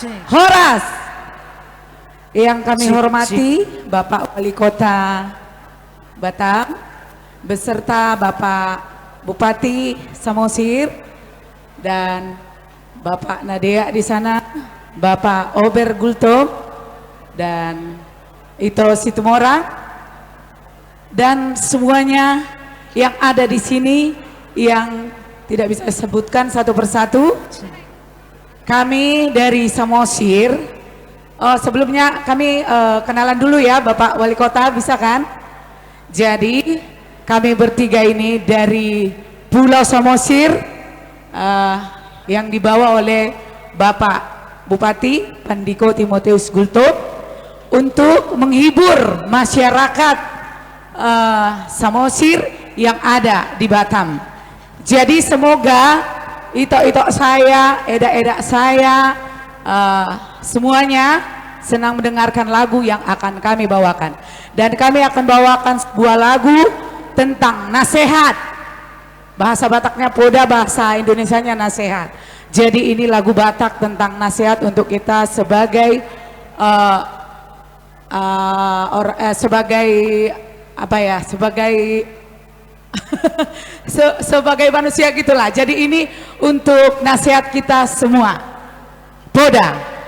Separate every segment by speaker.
Speaker 1: Horas. Yang kami hormati Bapak Wali Kota Batam beserta Bapak Bupati Samosir dan Bapak Nadea di sana, Bapak Ober Gultom dan Ito Situmorang dan semuanya yang ada di sini yang tidak bisa disebutkan satu persatu. Kami dari Samosir. Sebelumnya kami kenalan dulu ya Bapak Wali Kota, bisa kan? Jadi kami bertiga ini dari Pulau Samosir yang dibawa oleh Bapak Bupati Pandiko Timotius Gultom untuk menghibur masyarakat Samosir yang ada di Batam. Jadi semoga itok-itok saya, edak-edak saya, semuanya senang mendengarkan lagu yang akan kami bawakan. Dan kami akan bawakan sebuah lagu tentang nasihat. Bahasa Bataknya poda, bahasa Indonesianya nasihat. Jadi ini lagu Batak tentang nasihat untuk kita sebagai sebagai apa ya, sebagai sebagai manusia gitulah. Jadi ini untuk nasihat kita semua. Poda.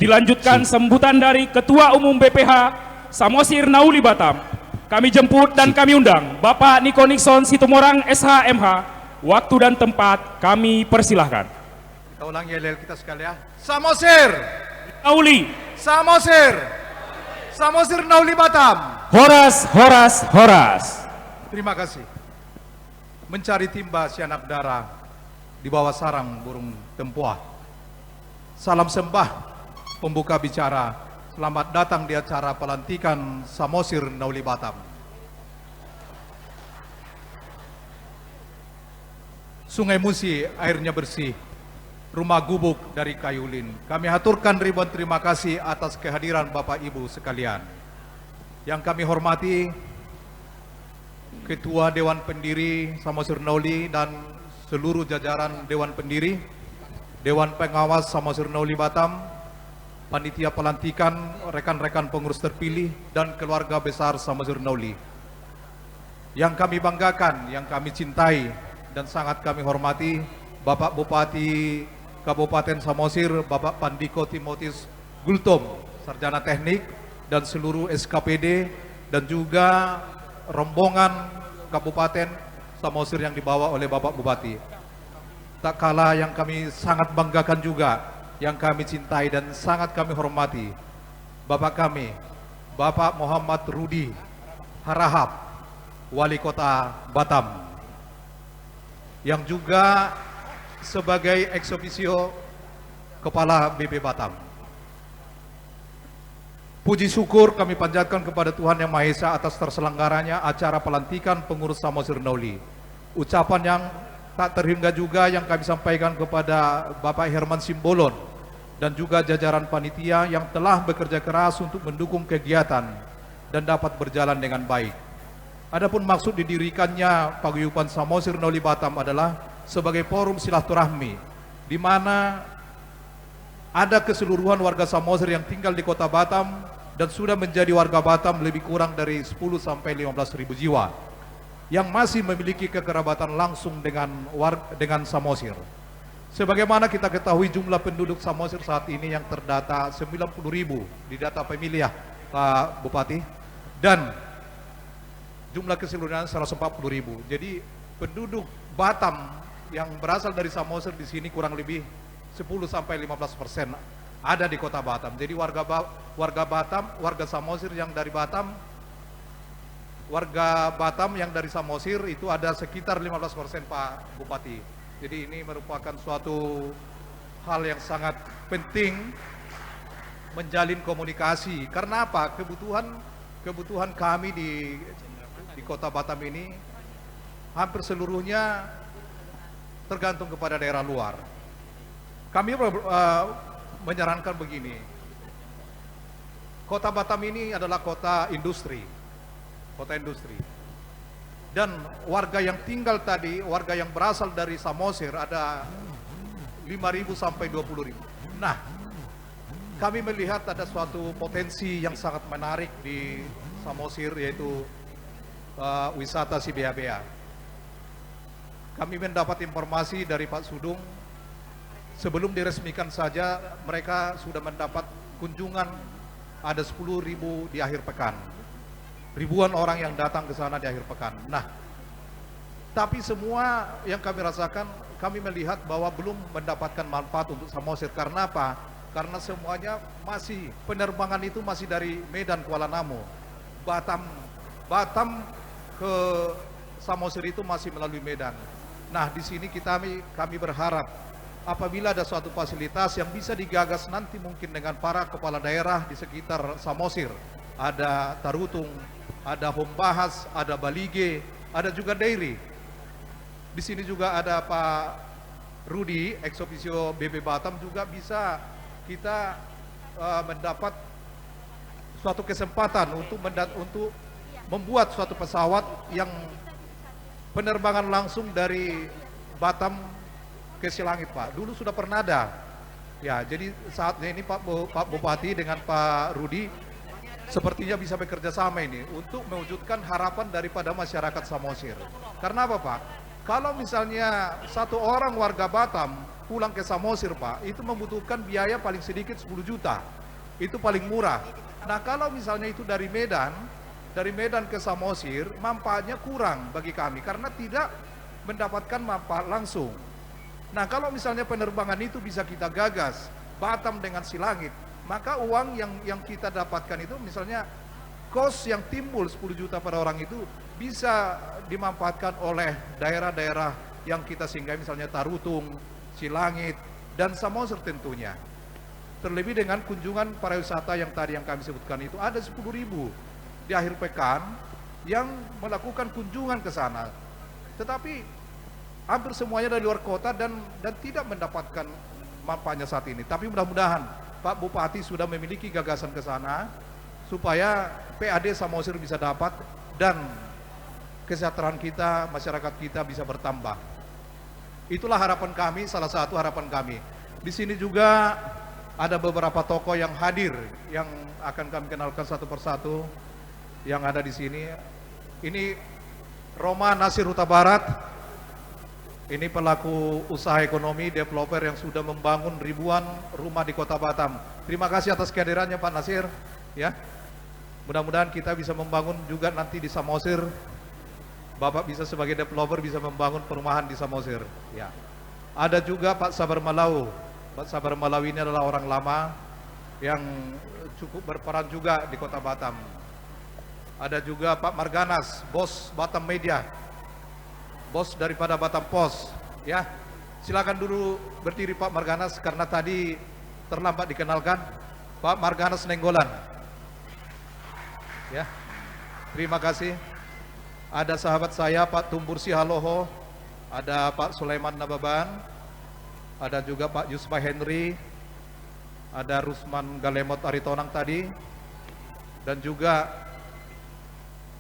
Speaker 2: Dilanjutkan sambutan dari Ketua Umum BPH Samosir Nauli Batam. Kami jemput dan kami undang Bapak Niko Nixon Situmorang SHMH. Waktu dan tempat kami persilahkan.
Speaker 3: Kita ulang yel kita sekalian. Samosir
Speaker 2: Nauli.
Speaker 3: Samosir Samosir Nauli Batam.
Speaker 2: Horas, horas, horas.
Speaker 3: Terima kasih. Mencari timba si anak darah di bawah sarang burung tempuah. Salam sembah pembuka bicara. Selamat datang di acara pelantikan Samosir Nauli Batam. Sungai Musi airnya bersih, rumah gubuk dari kayu lin. Kami haturkan ribuan terima kasih atas kehadiran Bapak Ibu sekalian. Yang kami hormati Ketua Dewan Pendiri Samosir Nauli dan seluruh jajaran Dewan Pendiri, Dewan Pengawas Samosir Nauli Batam, panitia pelantikan, rekan-rekan pengurus terpilih, dan keluarga besar Samosir Nauli. Yang kami banggakan, yang kami cintai, dan sangat kami hormati, Bapak Bupati Kabupaten Samosir, Bapak Pandiko Timotius Gultom, Sarjana Teknik, dan seluruh SKPD, dan juga rombongan Kabupaten Samosir yang dibawa oleh Bapak Bupati. Tak kalah yang kami sangat banggakan juga, yang kami cintai dan sangat kami hormati, Bapak kami, Bapak Muhammad Rudi Harahap, Wali Kota Batam, yang juga sebagai ex officio Kepala BP Batam. Puji syukur kami panjatkan kepada Tuhan Yang Maha Esa atas terselenggaranya acara pelantikan pengurus Samosir Nauli. Ucapan yang tak terhingga juga yang kami sampaikan kepada Bapak Herman Simbolon dan juga jajaran panitia yang telah bekerja keras untuk mendukung kegiatan dan dapat berjalan dengan baik. Adapun maksud didirikannya paguyuban Samosir Nauli Batam adalah sebagai forum silaturahmi di mana ada keseluruhan warga Samosir yang tinggal di kota Batam dan sudah menjadi warga Batam lebih kurang dari 10 sampai 15 ribu jiwa yang masih memiliki kekerabatan langsung dengan Samosir. Sebagaimana kita ketahui jumlah penduduk Samosir saat ini yang terdata 90 ribu di data pemilih Pak Bupati, dan jumlah keseluruhan 140 ribu. Jadi penduduk Batam yang berasal dari Samosir di sini kurang lebih 10 sampai 15% ada di kota Batam. Jadi warga Batam, warga Samosir yang dari Batam, warga Batam yang dari Samosir itu ada sekitar 15% Pak Bupati. Jadi ini merupakan suatu hal yang sangat penting menjalin komunikasi. Karena apa? Kebutuhan kami di kota Batam ini hampir seluruhnya tergantung kepada daerah luar. Kami menyarankan begini, kota Batam ini adalah kota industri, dan warga yang tinggal tadi, warga yang berasal dari Samosir ada 5.000 sampai 20.000. Nah, kami melihat ada suatu potensi yang sangat menarik di Samosir, yaitu wisata si bea-bea. Kami mendapat informasi dari Pak Sudung, sebelum diresmikan saja mereka sudah mendapat kunjungan ada 10.000 di akhir pekan. Ribuan orang yang datang ke sana di akhir pekan. Nah, tapi semua yang kami rasakan, kami melihat bahwa belum mendapatkan manfaat untuk Samosir. Karena apa? Karena semuanya masih, penerbangan itu masih dari Medan, Kuala Namu. Batam ke Samosir itu masih melalui Medan. Nah, di sini kami berharap apabila ada suatu fasilitas yang bisa digagas nanti mungkin dengan para kepala daerah di sekitar Samosir. Ada Tarutung, ada Hombahas, ada Balige, ada juga Dairy. Di sini juga ada Pak Rudi, ex officio BB Batam, juga bisa kita mendapat suatu kesempatan untuk membuat suatu pesawat yang penerbangan langsung dari Batam ke Silangit, Pak. Dulu sudah pernah ada. Ya, jadi saatnya ini Pak Bupati dengan Pak Rudi sepertinya bisa bekerja sama ini untuk mewujudkan harapan daripada masyarakat Samosir. Karena apa, Pak? Kalau misalnya satu orang warga Batam pulang ke Samosir Pak, itu membutuhkan biaya paling sedikit 10 juta. Itu paling murah. Nah kalau misalnya itu dari Medan ke Samosir, manfaatnya kurang bagi kami karena tidak mendapatkan manfaat langsung. Nah kalau misalnya penerbangan itu bisa kita gagas Batam dengan Silangit, maka uang yang kita dapatkan itu misalnya kos yang timbul 10 juta pada orang itu bisa dimanfaatkan oleh daerah-daerah yang kita singgahi, misalnya Tarutung, Silangit, dan Samosir tentunya. Terlebih dengan kunjungan pariwisata yang tadi yang kami sebutkan itu ada 10.000 di akhir pekan yang melakukan kunjungan ke sana. Tetapi hampir semuanya dari luar kota dan tidak mendapatkan manfaatnya saat ini. Tapi mudah-mudahan Pak Bupati sudah memiliki gagasan ke sana supaya PAD Samosir bisa dapat dan kesejahteraan kita, masyarakat kita bisa bertambah. Itulah harapan kami, salah satu harapan kami. Di sini juga ada beberapa tokoh yang hadir yang akan kami kenalkan satu persatu yang ada di sini. Ini Roma Nasir Huta Barat. Ini pelaku usaha ekonomi, developer yang sudah membangun ribuan rumah di Kota Batam. Terima kasih atas kehadirannya Pak Nasir. Ya, mudah-mudahan kita bisa membangun juga nanti di Samosir. Bapak bisa sebagai developer bisa membangun perumahan di Samosir. Ya, ada juga Pak Sabar Malau. Pak Sabar Malau ini adalah orang lama yang cukup berperan juga di Kota Batam. Ada juga Pak Marganas, bos Batam Media, bos daripada Batam Pos. Ya, silakan dulu berdiri Pak Marganas karena tadi terlambat dikenalkan. Pak Marganas Nenggolan. Ya, terima kasih. Ada sahabat saya Pak Tumbursi Haloho, ada Pak Sulaiman Nababan, ada juga Pak Yusma Henry, ada Rusman Galemot Aritonang tadi, dan juga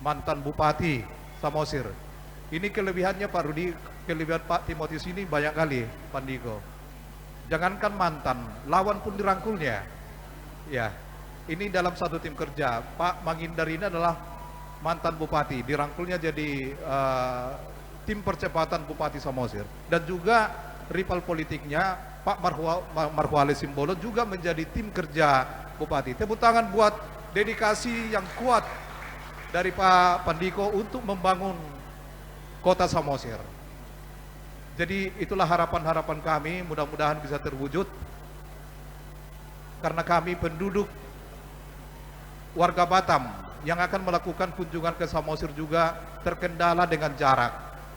Speaker 3: mantan Bupati Samosir. Ini kelebihannya Pak Rudi, kelebihan Pak Timotius ini banyak kali, Pak Diko. Jangankan mantan, lawan pun dirangkulnya. Ya, ini dalam satu tim kerja. Pak Mangindar ini adalah mantan Bupati, dirangkulnya jadi tim percepatan Bupati Samosir. Dan juga rival politiknya Pak Marhuale Simbolon juga menjadi tim kerja Bupati. Tepuk tangan buat dedikasi yang kuat dari Pak Pandiko untuk membangun Kota Samosir. Jadi itulah harapan-harapan kami, mudah-mudahan bisa terwujud. Karena kami penduduk warga Batam yang akan melakukan kunjungan ke Samosir juga terkendala dengan jarak.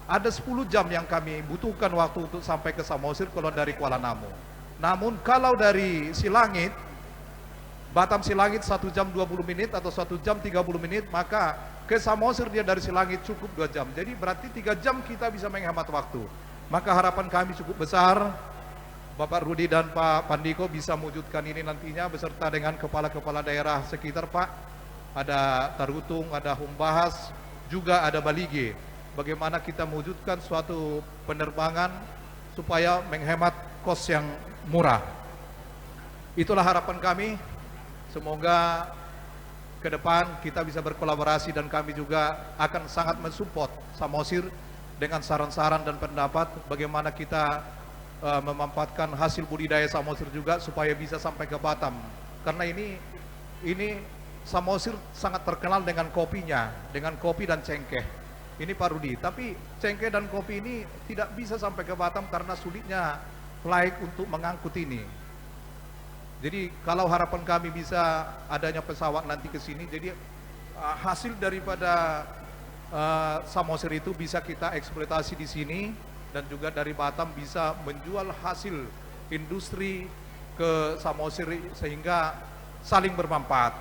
Speaker 3: Ada 10 jam yang kami butuhkan waktu untuk sampai ke Samosir kalau dari Kuala Namu. Namun kalau dari Silangit, Batam Silangit 1 jam 20 menit atau 1 jam 30 menit, maka ke Samosir dia dari Silangit cukup 2 jam. Jadi berarti 3 jam kita bisa menghemat waktu. Maka harapan kami cukup besar, Bapak Rudi dan Pak Pandiko bisa mewujudkan ini nantinya beserta dengan kepala-kepala daerah sekitar Pak. Ada Tarutung, ada Humbahas, juga ada Balige. Bagaimana kita mewujudkan suatu penerbangan supaya menghemat kos yang murah. Itulah harapan kami. Semoga ke depan kita bisa berkolaborasi dan kami juga akan sangat mensupport Samosir dengan saran-saran dan pendapat bagaimana kita memanfaatkan hasil budidaya Samosir juga supaya bisa sampai ke Batam. Karena ini Samosir sangat terkenal dengan kopinya, dengan kopi dan cengkeh. Ini Pak Rudi, tapi cengkeh dan kopi ini tidak bisa sampai ke Batam karena sulitnya flight untuk mengangkut ini. Jadi kalau harapan kami bisa adanya pesawat nanti ke sini, jadi hasil daripada Samosir itu bisa kita eksploitasi di sini dan juga dari Batam bisa menjual hasil industri ke Samosir sehingga saling bermanfaat.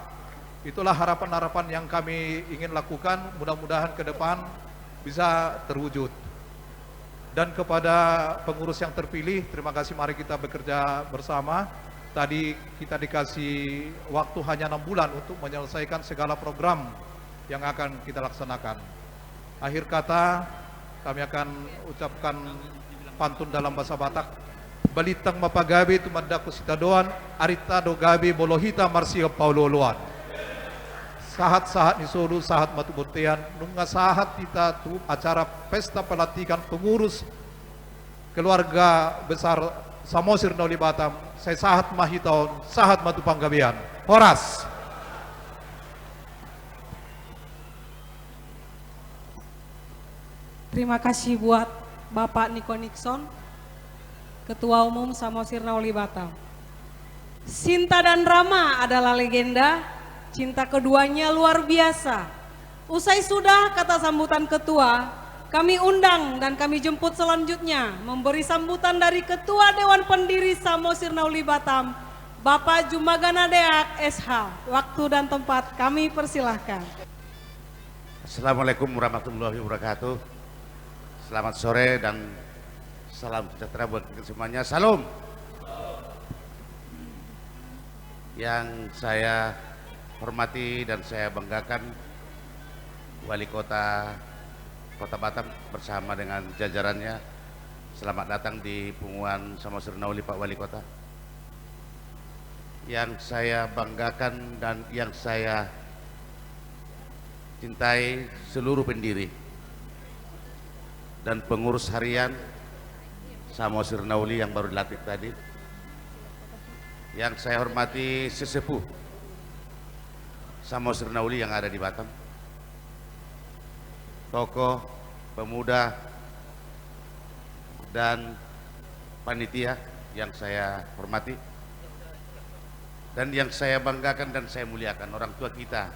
Speaker 3: Itulah harapan-harapan yang kami ingin lakukan, mudah-mudahan ke depan bisa terwujud. Dan kepada pengurus yang terpilih, terima kasih, mari kita bekerja bersama. Tadi kita dikasih waktu hanya 6 bulan untuk menyelesaikan segala program yang akan kita laksanakan. Akhir kata, kami akan ucapkan pantun dalam bahasa Batak. Balitang mapagabi tumandaku sitadoan, aritado gabi bolohita marsio pauloloan. Sahat-sahat ni solo, sahat matubutian, nunga sahat kita tu acara pesta pelatihan pengurus keluarga besar Samosir Nauli Batam, saya sahat mahitaun, sahat matupanggabian. Horas.
Speaker 4: Terima kasih buat Bapak Niko Nixon, Ketua Umum Samosir Nauli Batam. Sinta dan Rama adalah legenda, cinta keduanya luar biasa. Usai sudah kata sambutan ketua, kami undang dan kami jemput selanjutnya memberi sambutan dari Ketua Dewan Pendiri Samosir Nauli Batam, Bapak Jumagana Deak SH. Waktu dan tempat kami persilahkan.
Speaker 5: Assalamualaikum warahmatullahi wabarakatuh. Selamat sore dan salam sejahtera buat kita semuanya. Salam. Yang saya hormati dan saya banggakan, Wali Kota Kota Batam bersama dengan jajarannya. Selamat datang di Punguan Samosir Nauli, Pak Wali Kota. Yang saya banggakan dan yang saya cintai, seluruh pendiri dan pengurus harian Samosir Nauli yang baru dilantik tadi. Yang saya hormati sesepuh Samosir Nauli yang ada di Batam, tokoh, pemuda, dan panitia yang saya hormati, dan yang saya banggakan dan saya muliakan, orang tua kita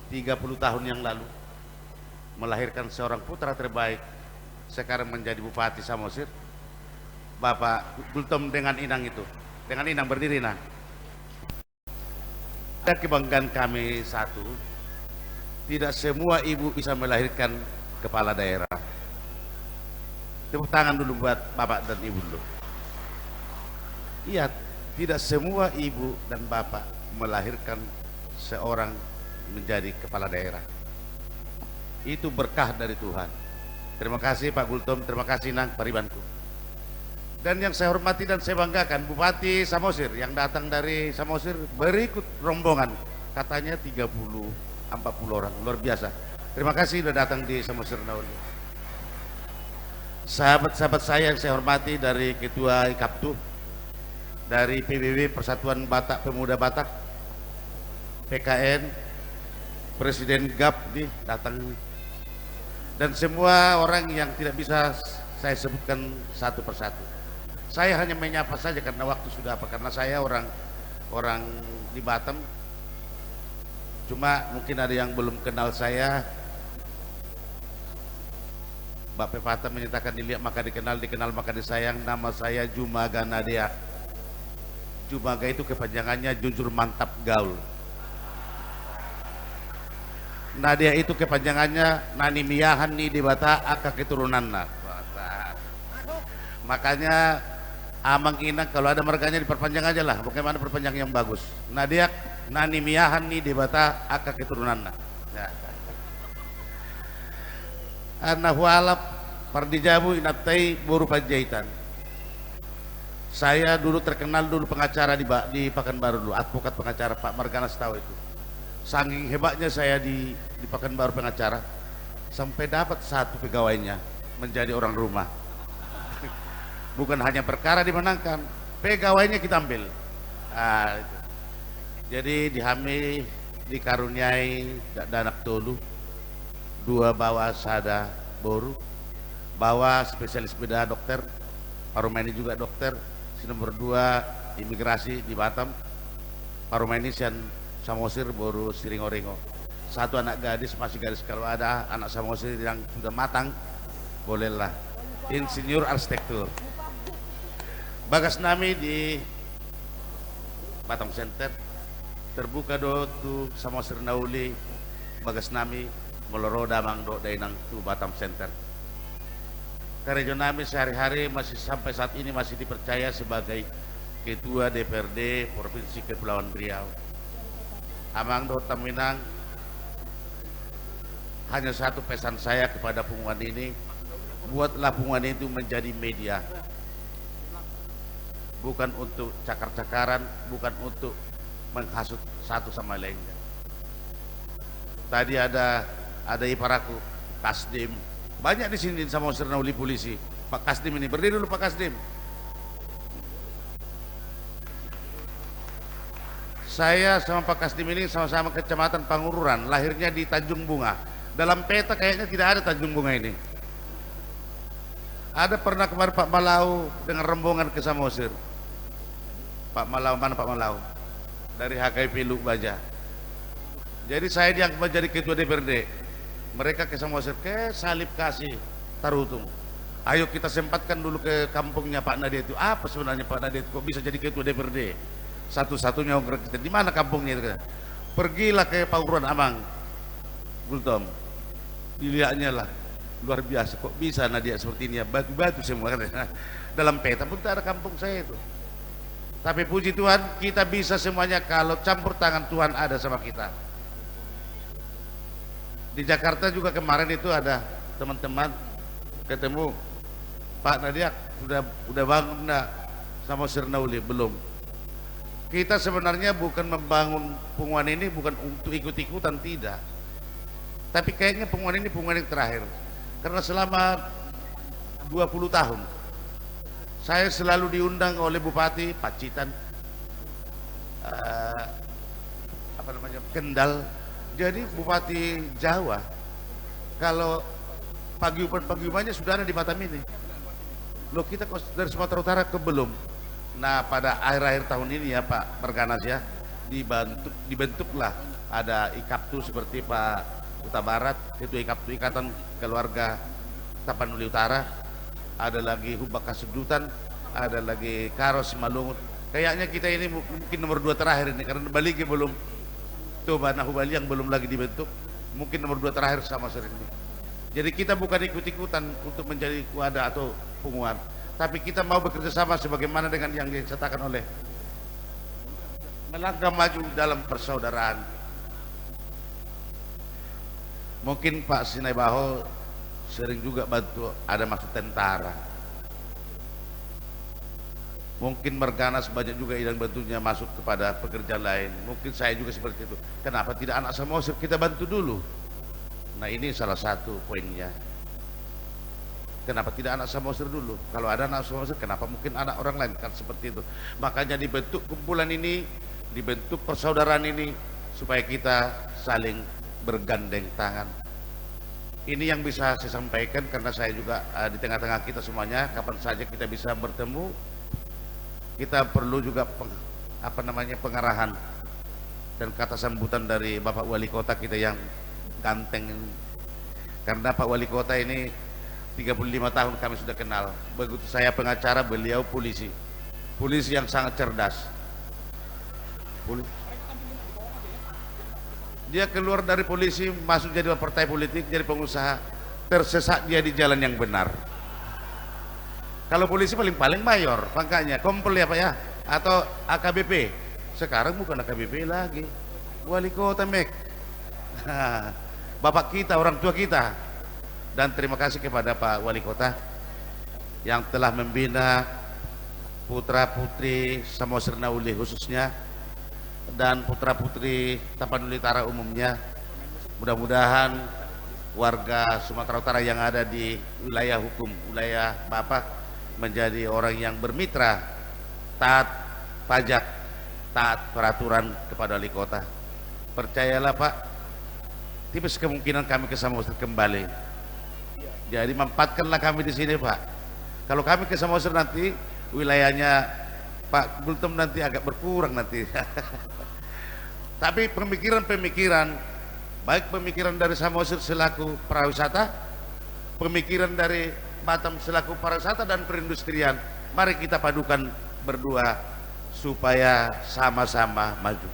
Speaker 5: 30 tahun yang lalu melahirkan seorang putra terbaik, sekarang menjadi Bupati Samosir, Bapak Gultom dengan Inang itu. Dengan Inang berdiri, nah. Ada kebanggaan kami satu, tidak semua ibu bisa melahirkan kepala daerah. Tepuk tangan dulu buat bapak dan ibu dulu. Iya, tidak semua ibu dan bapak melahirkan seorang menjadi kepala daerah. Itu berkah dari Tuhan. Terima kasih Pak Gultom, terima kasih Nang Paribanku. Dan yang saya hormati dan saya banggakan, Bupati Samosir yang datang dari Samosir berikut rombongan, katanya 30-40 orang, luar biasa. Terima kasih sudah datang di Samosir Nauli. Sahabat-sahabat saya yang saya hormati, dari Ketua IKAPTU, dari PBB Persatuan Batak Pemuda Batak, PKN, Presiden GAP datang, dan semua orang yang tidak bisa saya sebutkan satu persatu. Saya hanya menyapa saja karena waktu sudah apa, karena saya orang di Batam. Cuma mungkin ada yang belum kenal saya. Mbak Pepatah menyatakan dilihat maka dikenal, dikenal maka disayang. Nama saya Jumaga Nadia. Jumaga itu kepanjangannya jujur mantap gaul. Nadia itu kepanjangannya Nani Miyahan ni di Bata aka keturunan. Makanya Amang Inang kalau ada marganya diperpanjang aja lah, bagaimana perpanjang yang bagus. Nadia Nani Miyahan ni di Bata aka keturunan. Anahualap pardijabu inaptai buru panjaitan. Saya dulu terkenal dulu pengacara di Pekanbaru dulu, advokat pengacara, Pak Marganas tahu itu. Saking hebatnya saya di Pekanbaru pengacara, sampai dapat satu pegawainya menjadi orang rumah. Bukan hanya perkara dimenangkan, pegawainya kita ambil. Nah, jadi dihami, dikaruniai danak tolu, 2 bawa sada boru, bawa spesialis bedah dokter, Parumeni juga dokter, si nomor 2 imigrasi di Batam, Parumeni sian Samosir boru siringo-ringo. 1 anak gadis, masih gadis, kalau ada anak Samosir yang sudah matang, bolehlah. Insinyur arsitektur. Bagas nami di Batam Center, terbuka do tu Samosir Nauli, bagas nami meloro damang do dainang tu Batam Center. Karejo nami sehari-hari masih sampai saat ini masih dipercaya sebagai Ketua DPRD Provinsi Kepulauan Riau. Amang do Taminang, hanya satu pesan saya kepada Punguan ini, buatlah Punguan itu menjadi media. Bukan untuk cakar-cakaran, bukan untuk menghasut satu sama lainnya. Tadi ada iparaku Kasdim, banyak di sini di Samosir Nauli polisi. Pak Kasdim ini berdiri dulu, Pak Kasdim. Saya sama Pak Kasdim ini sama-sama Kecamatan Pangururan, lahirnya di Tanjung Bunga. Dalam peta kayaknya tidak ada Tanjung Bunga ini. Ada pernah kemarin Pak Malau dengan rombongan ke Samosir. Pak Malau, mana Pak Malau? Dari HKP Luk Baja. Jadi saya diangkat menjadi ketua DPRD. Mereka ke Samosir, ke Salib Kasih Tarutung. Ayo kita sempatkan dulu ke kampungnya Pak Nadia itu. Apa sebenarnya Pak Nadia itu kok bisa jadi ketua DPRD? Satu-satunya orang kita. Di mana kampungnya itu? Pergilah ke Pangururan Amang, Gultom. Dilihatnya lah, luar biasa. Kok bisa Nadia seperti ini ya? Batu-batu semua kan. Dalam peta pun tak ada kampung saya itu. Tapi puji Tuhan kita bisa semuanya kalau campur tangan Tuhan ada sama kita. Di Jakarta juga kemarin itu ada teman-teman ketemu Pak Nadia udah bangun enggak sama Sirnauli? Belum. Kita sebenarnya bukan membangun Punguan ini bukan untuk ikut-ikutan, tidak. Tapi kayaknya Punguan ini Punguan yang terakhir. Karena selama 20 tahun saya selalu diundang oleh Bupati Pacitan, Kendal. Jadi Bupati Jawa kalau paguyuban-paguyubannya sudah ada di Batam ini. Loh, kita kok dari Sumatera Utara ke belum. Nah, pada akhir-akhir tahun ini ya Pak Marganas ya, dibentuklah ada IKAPTU seperti Pak Kuta Barat, itu IKAPTU Ikatan Keluarga Tapanuli Utara, ada lagi Hubak Kasudutan, ada lagi Karos Malungut. Kayaknya kita ini mungkin nomor 2 terakhir ini karena Baligi belum, tuh Bana Hubali yang belum lagi dibentuk, mungkin nomor 2 terakhir sama sering ini. Jadi kita bukan ikut-ikutan untuk menjadi kuada atau punguan, tapi kita mau bekerja sama sebagaimana dengan yang diceritakan oleh melangkah maju dalam persaudaraan. Mungkin Pak Sinai Baho sering juga bantu ada masuk tentara. Mungkin Marganas banyak juga yang bantunya masuk kepada pekerjaan lain. Mungkin saya juga seperti itu. Kenapa tidak anak Samosir kita bantu dulu? Nah, ini salah satu poinnya. Kenapa tidak anak Samosir dulu? Kalau ada anak Samosir, kenapa mungkin anak orang lain? Kan seperti itu. Makanya dibentuk kumpulan ini, dibentuk persaudaraan ini supaya kita saling bergandeng tangan. Ini yang bisa saya sampaikan karena saya juga di tengah-tengah kita semuanya, kapan saja kita bisa bertemu, kita perlu juga pengarahan dan kata sambutan dari Bapak Wali Kota kita yang ganteng. Karena Pak Wali Kota ini 35 tahun kami sudah kenal. Begitu saya pengacara, beliau polisi yang sangat cerdas. Dia keluar dari polisi, masuk jadi partai politik, jadi pengusaha, tersesat dia di jalan yang benar. Kalau polisi paling mayor, pangkatnya kompol ya Pak ya, atau AKBP. Sekarang bukan AKBP lagi, Wali Kota Mek. Bapak kita, orang tua kita. Dan terima kasih kepada Pak Wali Kota yang telah membina putra-putri Samosir Nauli khususnya dan putra-putri Tapanuli Utara umumnya. Mudah-mudahan warga Sumatera Utara yang ada di wilayah hukum, wilayah Bapak, menjadi orang yang bermitra, taat pajak, taat peraturan kepada wali kota. Percayalah Pak, tipis kemungkinan kami ke Samosir kembali. Jadi manfaatkanlah kami di sini Pak. Kalau kami ke Samosir nanti wilayahnya Pak Gultom nanti agak berkurang nanti. Tapi pemikiran-pemikiran, baik pemikiran dari Samosir selaku pariwisata, pemikiran dari Batam selaku pariwisata dan perindustrian, mari kita padukan berdua supaya sama-sama maju.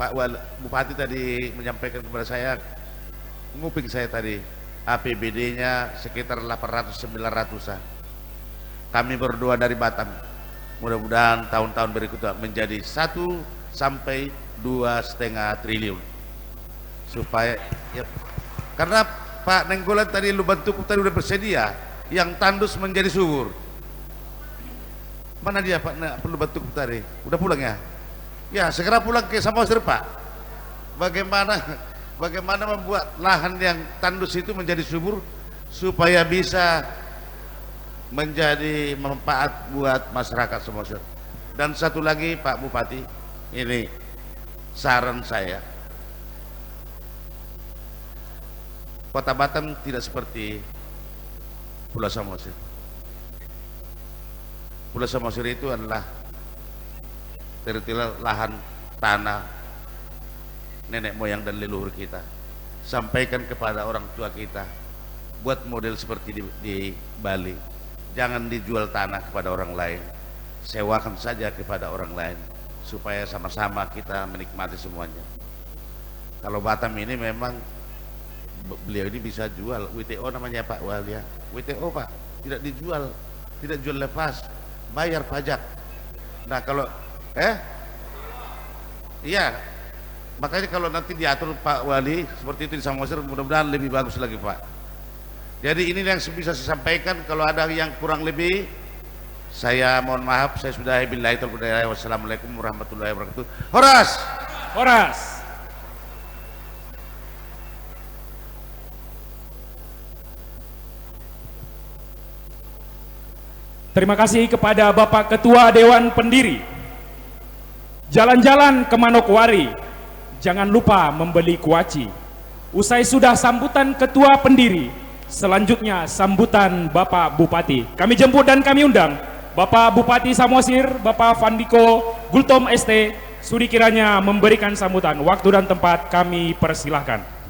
Speaker 5: Pak Bupati tadi menyampaikan kepada saya, nguping saya tadi, APBD-nya sekitar 800-900-an. Kami berdua dari Batam, mudah-mudahan tahun-tahun berikutnya menjadi 1 sampai 2,5 triliun. Supaya ya, karena Pak Nenggolan tadi lu bantu tadi udah bersedia yang tandus menjadi subur. Mana dia Pak perlu bantu tadi? Udah pulang ya? Ya, segera pulang ke Samosir Pak. Bagaimana membuat lahan yang tandus itu menjadi subur supaya bisa menjadi manfaat buat masyarakat Samosir. Dan satu lagi Pak Bupati, ini saran saya, Kota Batam tidak seperti Pulau Samosir. Pulau Samosir itu adalah teritorial lahan tanah nenek moyang dan leluhur kita. Sampaikan kepada orang tua kita, buat model seperti di Bali. Jangan dijual tanah kepada orang lain, sewakan saja kepada orang lain, supaya sama-sama kita menikmati semuanya. Kalau Batam ini memang beliau ini bisa jual, WTO namanya Pak Walia, WTO Pak, tidak dijual, tidak jual lepas, bayar pajak. Nah kalau iya, makanya kalau nanti diatur Pak Wali seperti itu di Samosir, mudah-mudahan lebih bagus lagi Pak. Jadi ini yang bisa saya sampaikan. Kalau ada yang kurang lebih, saya mohon maaf. Saya sudah billahi taufiq wal hidayah. Wassalamualaikum warahmatullahi wabarakatuh. Horas.
Speaker 2: Horas. Terima kasih kepada Bapak Ketua Dewan Pendiri. Jalan-jalan ke Manokwari, jangan lupa membeli kuaci. Usai sudah sambutan Ketua Pendiri, selanjutnya sambutan Bapak Bupati. Kami jemput dan kami undang Bapak Bupati Samosir, Bapak Fandiko Gultom ST, sudi kiranya memberikan sambutan. Waktu dan tempat kami persilahkan.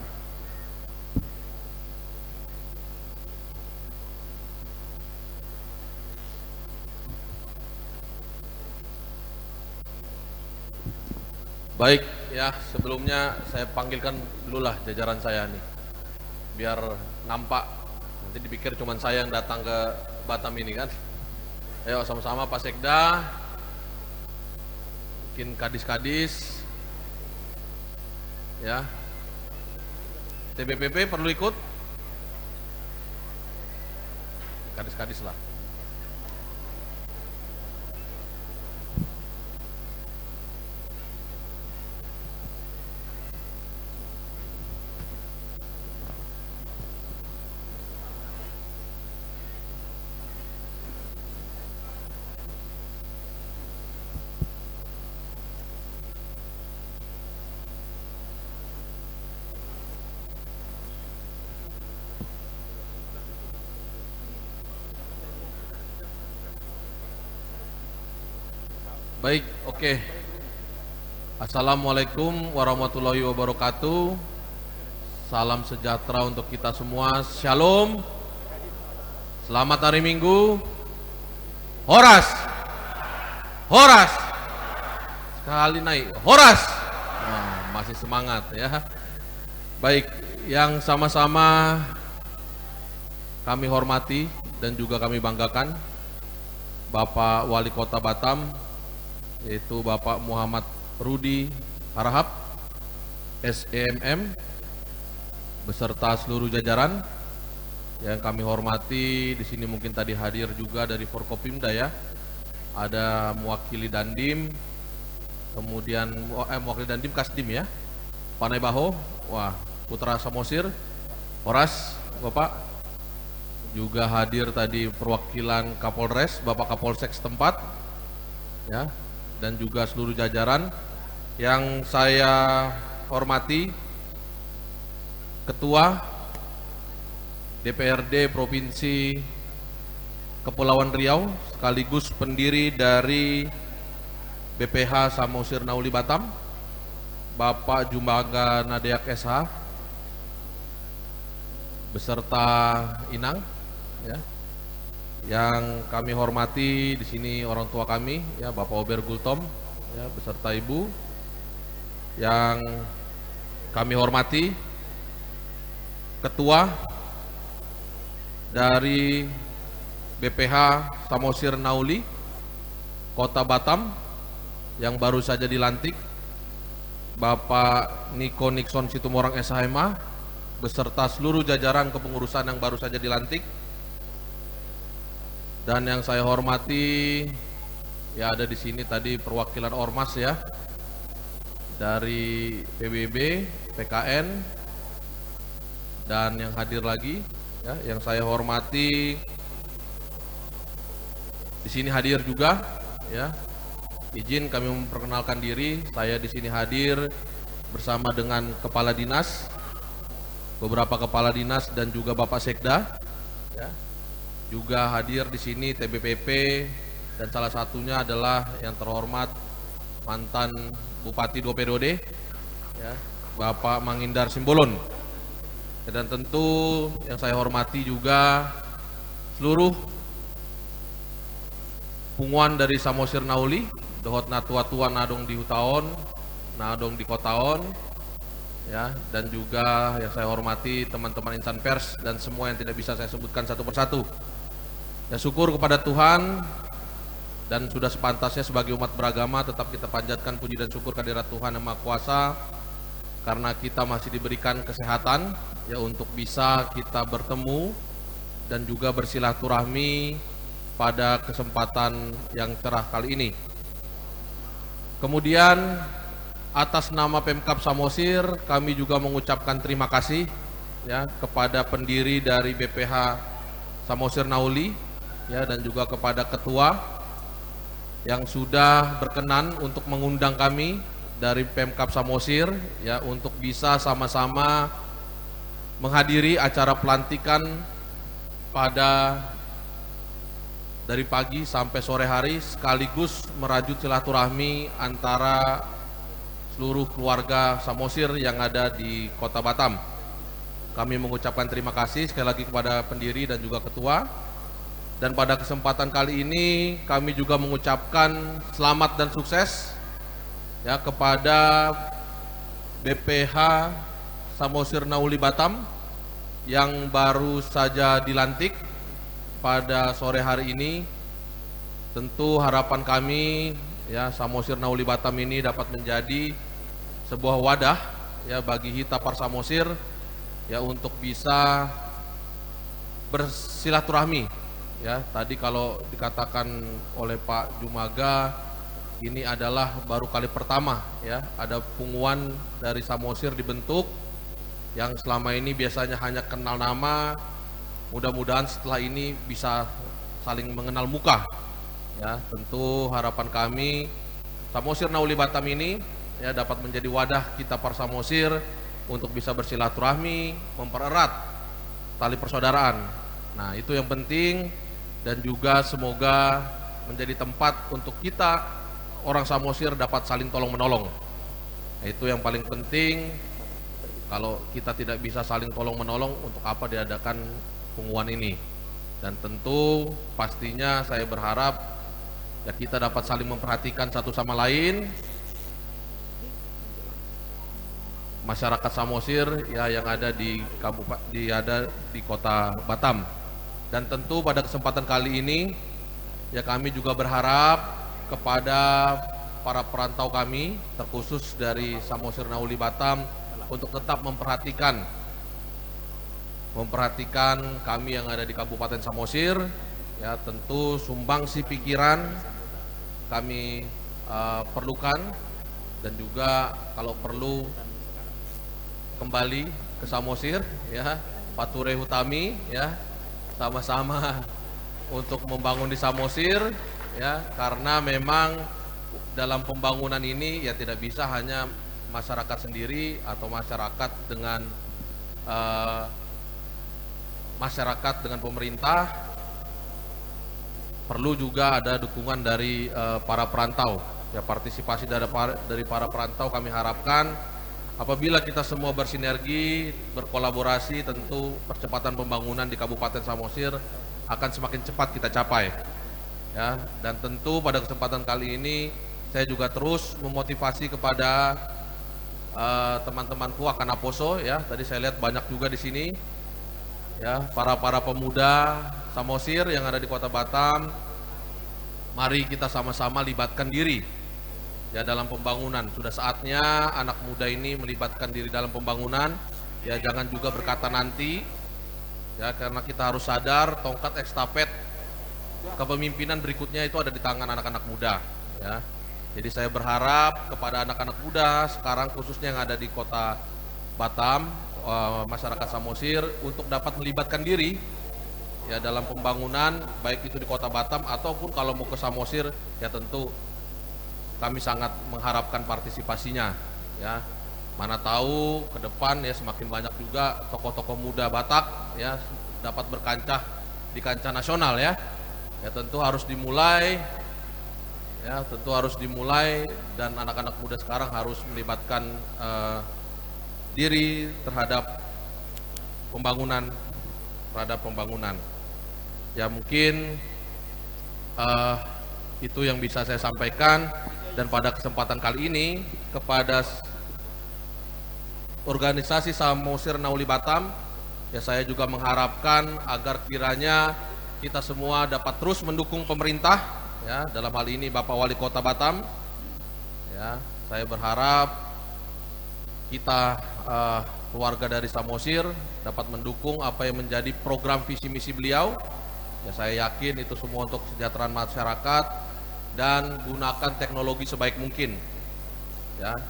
Speaker 6: Baik, ya sebelumnya saya panggilkan dululah jajaran saya nih, biar nampak, nanti dipikir cuman saya yang datang ke Batam ini kan. Ayo sama-sama Pak Sekda, mungkin kadis-kadis, ya, TBPP perlu ikut, kadis-kadis lah. Baik, oke. Assalamualaikum warahmatullahi wabarakatuh. Salam sejahtera untuk kita semua. Shalom. Selamat hari Minggu. Horas. Horas. Sekali naik. Horas. Nah, masih semangat ya. Baik, yang sama-sama kami hormati dan juga kami banggakan, Bapak Wali Kota Batam, yaitu Bapak Muhammad Rudi Harahap, SEMM, beserta seluruh jajaran yang kami hormati. Di sini mungkin tadi hadir juga dari Forkopimda ya, ada mewakili Dandim, kemudian mewakili Dandim Kasdim ya, Panai Baho, wah Putra Samosir, Horas, Bapak. Juga hadir tadi perwakilan Kapolres, Bapak Kapolsek setempat ya, dan juga seluruh jajaran yang saya hormati, Ketua DPRD Provinsi Kepulauan Riau sekaligus pendiri dari BPH Samosir Nauli Batam, Bapak Jumbaga Nadeak SH beserta Inang ya. Yang kami hormati di sini orang tua kami ya, Bapak Ober Gultom ya, beserta Ibu. Yang kami hormati Ketua dari BPH Samosir Nauli Kota Batam yang baru saja dilantik, Bapak Niko Nixon Situmorang SHMA beserta seluruh jajaran kepengurusan yang baru saja dilantik. Dan yang saya hormati ya, ada di sini tadi perwakilan Ormas ya, dari PBB, PKN, dan yang hadir lagi ya, yang saya hormati di sini hadir juga ya, izin kami memperkenalkan diri. Saya di sini hadir bersama dengan kepala dinas, beberapa kepala dinas dan juga Bapak Sekda. Ya. Juga hadir di sini TBPP dan salah satunya adalah yang terhormat mantan Bupati 2 periode, ya, Bapak Mangindar Simbolon. Dan tentu yang saya hormati juga seluruh punguan dari Samosir Nauli, dohot na tua-tua nadong di Hutaon, nadong di Kotaon, ya, dan juga yang saya hormati teman-teman insan pers dan semua yang tidak bisa saya sebutkan satu persatu. Ya, syukur kepada Tuhan dan sudah sepantasnya sebagai umat beragama tetap kita panjatkan puji dan syukur kehadirat Tuhan Yang Maha Kuasa karena kita masih diberikan kesehatan ya untuk bisa kita bertemu dan juga bersilaturahmi pada kesempatan yang cerah kali ini. Kemudian atas nama Pemkab Samosir kami juga mengucapkan terima kasih ya kepada pendiri dari BPH Samosir Nauli ya dan juga kepada ketua yang sudah berkenan untuk mengundang kami dari Pemkab Samosir ya untuk bisa sama-sama menghadiri acara pelantikan pada dari pagi sampai sore hari sekaligus merajut silaturahmi antara seluruh keluarga Samosir yang ada di Kota Batam. Kami mengucapkan terima kasih sekali lagi kepada pendiri dan juga ketua. Dan pada kesempatan kali ini kami juga mengucapkan selamat dan sukses ya kepada BPH Samosir Nauli Batam yang baru saja dilantik pada sore hari ini. Tentu harapan kami ya Samosir Nauli Batam ini dapat menjadi sebuah wadah ya bagi kita para Samosir ya untuk bisa bersilaturahmi ya. Tadi kalau dikatakan oleh Pak Jumaga ini adalah baru kali pertama ya ada punguan dari Samosir dibentuk yang selama ini biasanya hanya kenal nama. Mudah-mudahan setelah ini bisa saling mengenal muka. Ya, tentu harapan kami Samosir Nauli Batam ini ya dapat menjadi wadah kita para Samosir untuk bisa bersilaturahmi, mempererat tali persaudaraan. Nah, itu yang penting dan juga semoga menjadi tempat untuk kita orang Samosir dapat saling tolong-menolong. Nah, itu yang paling penting. Kalau kita tidak bisa saling tolong-menolong, untuk apa diadakan punguan ini? Dan tentu pastinya saya berharap ya kita dapat saling memperhatikan satu sama lain. Masyarakat Samosir ya yang ada di Kota Batam. Dan tentu pada kesempatan kali ini ya kami juga berharap kepada para perantau kami terkhusus dari Samosir Nauli Batam untuk tetap memperhatikan kami yang ada di Kabupaten Samosir ya. Tentu sumbangsi pikiran kami perlukan dan juga kalau perlu kembali ke Samosir ya, Pature Hutami ya, sama-sama untuk membangun di Samosir ya, karena memang dalam pembangunan ini ya tidak bisa hanya masyarakat sendiri atau masyarakat dengan pemerintah, perlu juga ada dukungan dari para perantau ya. Partisipasi dari para perantau kami harapkan apabila kita semua bersinergi, berkolaborasi, tentu percepatan pembangunan di Kabupaten Samosir akan semakin cepat kita capai ya. Dan tentu pada kesempatan kali ini saya juga terus memotivasi kepada teman-temanku akan Aposo ya. Tadi saya lihat banyak juga di sini ya, para pemuda Samosir yang ada di Kota Batam. Mari kita sama-sama libatkan diri ya dalam pembangunan. Sudah saatnya anak muda ini melibatkan diri dalam pembangunan ya, jangan juga berkata nanti ya, karena kita harus sadar tongkat estafet kepemimpinan berikutnya itu ada di tangan anak-anak muda ya. Jadi saya berharap kepada anak-anak muda sekarang khususnya yang ada di Kota Batam, masyarakat Samosir untuk dapat melibatkan diri ya dalam pembangunan baik itu di Kota Batam ataupun kalau mau ke Samosir ya tentu kami sangat mengharapkan partisipasinya, ya. Mana tahu ke depan ya semakin banyak juga tokoh-tokoh muda Batak ya dapat berkancah di kancah nasional ya. Ya tentu harus dimulai dan anak-anak muda sekarang harus melibatkan diri terhadap pembangunan. Ya mungkin itu yang bisa saya sampaikan, dan pada kesempatan kali ini kepada organisasi Samosir Nauli Batam ya saya juga mengharapkan agar kiranya kita semua dapat terus mendukung pemerintah ya, dalam hal ini Bapak Wali Kota Batam ya. Saya berharap kita keluarga dari Samosir dapat mendukung apa yang menjadi program visi misi beliau ya. Saya yakin itu semua untuk kesejahteraan masyarakat dan gunakan teknologi sebaik mungkin ya.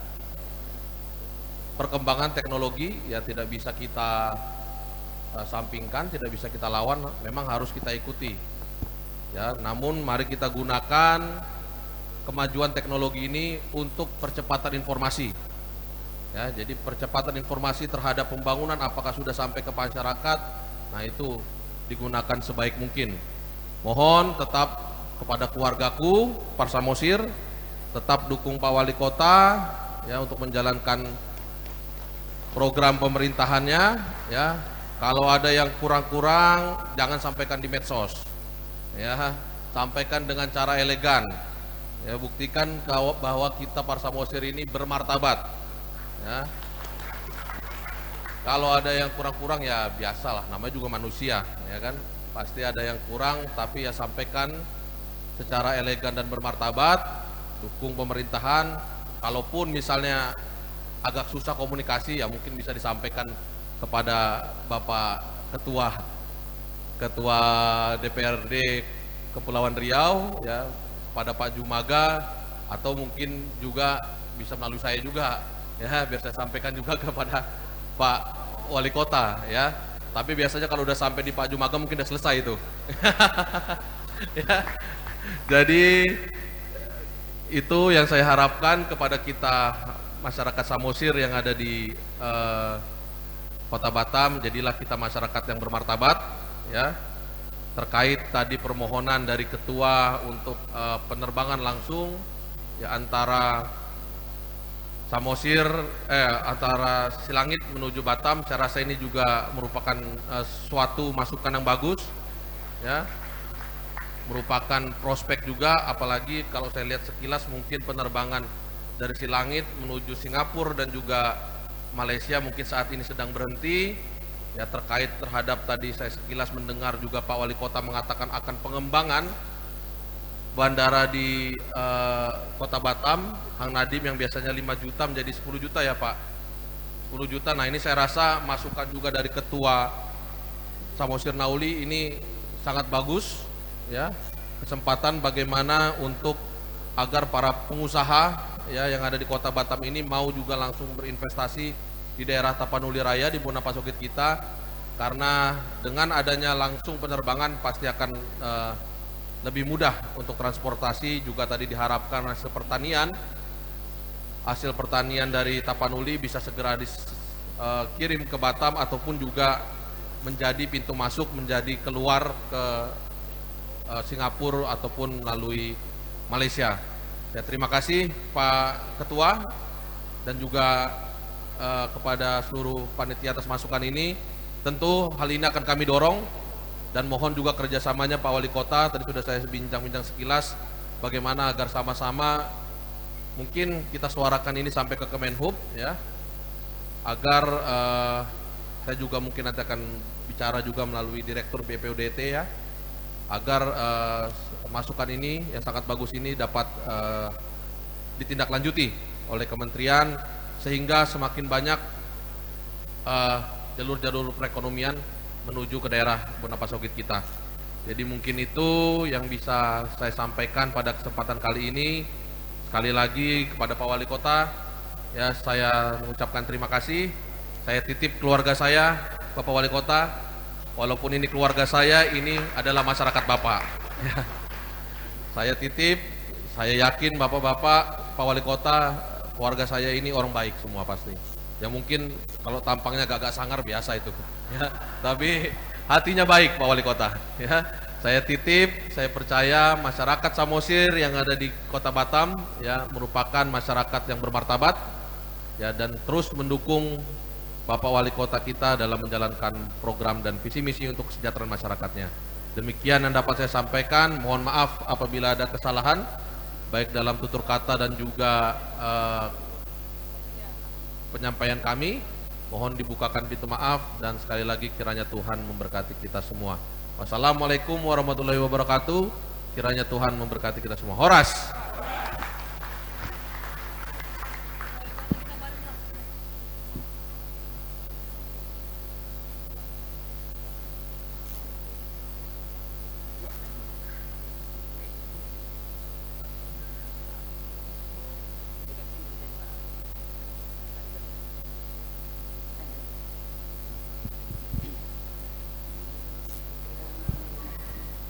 Speaker 6: Perkembangan teknologi ya tidak bisa kita sampingkan, tidak bisa kita lawan, memang harus kita ikuti ya. Namun mari kita gunakan kemajuan teknologi ini untuk percepatan informasi ya. Jadi percepatan informasi terhadap pembangunan apakah sudah sampai ke masyarakat, nah itu digunakan sebaik mungkin. Mohon tetap kepada keluargaku Parsamosir tetap dukung Pak Wali Kota ya untuk menjalankan program pemerintahannya ya. Kalau ada yang kurang-kurang jangan sampaikan di medsos ya, sampaikan dengan cara elegan ya, buktikan bahwa kita Parsamosir ini bermartabat ya. Kalau ada yang kurang-kurang ya biasalah, namanya juga manusia ya kan, pasti ada yang kurang, tapi ya sampaikan secara elegan dan bermartabat, dukung pemerintahan. Kalaupun misalnya agak susah komunikasi ya mungkin bisa disampaikan kepada Bapak Ketua DPRD Kepulauan Riau ya, pada Pak Jumaga, atau mungkin juga bisa melalui saya juga ya, biar saya sampaikan juga kepada Pak Wali Kota ya. Tapi biasanya kalau udah sampai di Pak Jumaga mungkin udah selesai itu. Ya. Jadi itu yang saya harapkan kepada kita masyarakat Samosir yang ada di Kota Batam. Jadilah kita masyarakat yang bermartabat ya. Terkait tadi permohonan dari ketua untuk penerbangan langsung ya antara Samosir antara Silangit menuju Batam, saya rasa ini juga merupakan suatu masukan yang bagus ya. Merupakan prospek juga, apalagi kalau saya lihat sekilas mungkin penerbangan dari Silangit menuju Singapura dan juga Malaysia mungkin saat ini sedang berhenti ya. Terkait terhadap tadi saya sekilas mendengar juga Pak Wali Kota mengatakan akan pengembangan bandara di Kota Batam, Hang Nadim, yang biasanya 5 juta menjadi 10 juta ya Pak, 10 juta. Nah ini saya rasa masukan juga dari Ketua Samosir Nauli ini sangat bagus ya, kesempatan bagaimana untuk agar para pengusaha ya yang ada di Kota Batam ini mau juga langsung berinvestasi di daerah Tapanuli Raya di Bonapasogit kita, karena dengan adanya langsung penerbangan pasti akan lebih mudah untuk transportasi. Juga tadi diharapkan hasil pertanian dari Tapanuli bisa segera dikirim ke Batam ataupun juga menjadi pintu masuk menjadi keluar ke Singapura ataupun melalui Malaysia. Ya, terima kasih Pak Ketua dan juga kepada seluruh panitia atas masukan ini. Tentu hal ini akan kami dorong dan mohon juga kerjasamanya Pak Wali Kota. Tadi sudah saya bincang-bincang sekilas bagaimana agar sama-sama mungkin kita suarakan ini sampai ke Kemenhub ya, agar saya juga mungkin nanti akan bicara juga melalui Direktur BPUDT ya, agar masukan ini yang sangat bagus ini dapat ditindaklanjuti oleh kementerian sehingga semakin banyak jalur-jalur perekonomian menuju ke daerah Bonapasogit kita. Jadi mungkin itu yang bisa saya sampaikan pada kesempatan kali ini. Sekali lagi kepada Pak Wali Kota ya, saya mengucapkan terima kasih. Saya titip keluarga saya, Bapak Wali Kota, walaupun ini keluarga saya, ini adalah masyarakat Bapak. Saya titip, saya yakin Bapak-Bapak Pak Wali Kota, keluarga saya ini orang baik semua pasti. Ya mungkin kalau tampangnya agak sangar biasa itu, ya. Tapi hatinya baik Pak Wali Kota, ya. Saya titip, saya percaya masyarakat Samosir yang ada di Kota Batam, ya, merupakan masyarakat yang bermartabat, ya, dan terus mendukung Bapak Wali Kota kita dalam menjalankan program dan visi misi untuk kesejahteraan masyarakatnya. Demikian yang dapat saya sampaikan. Mohon maaf apabila ada kesalahan, baik dalam tutur kata dan juga penyampaian kami. Mohon dibukakan pintu maaf dan sekali lagi kiranya Tuhan memberkati kita semua. Wassalamualaikum warahmatullahi wabarakatuh. Kiranya Tuhan memberkati kita semua. Horas.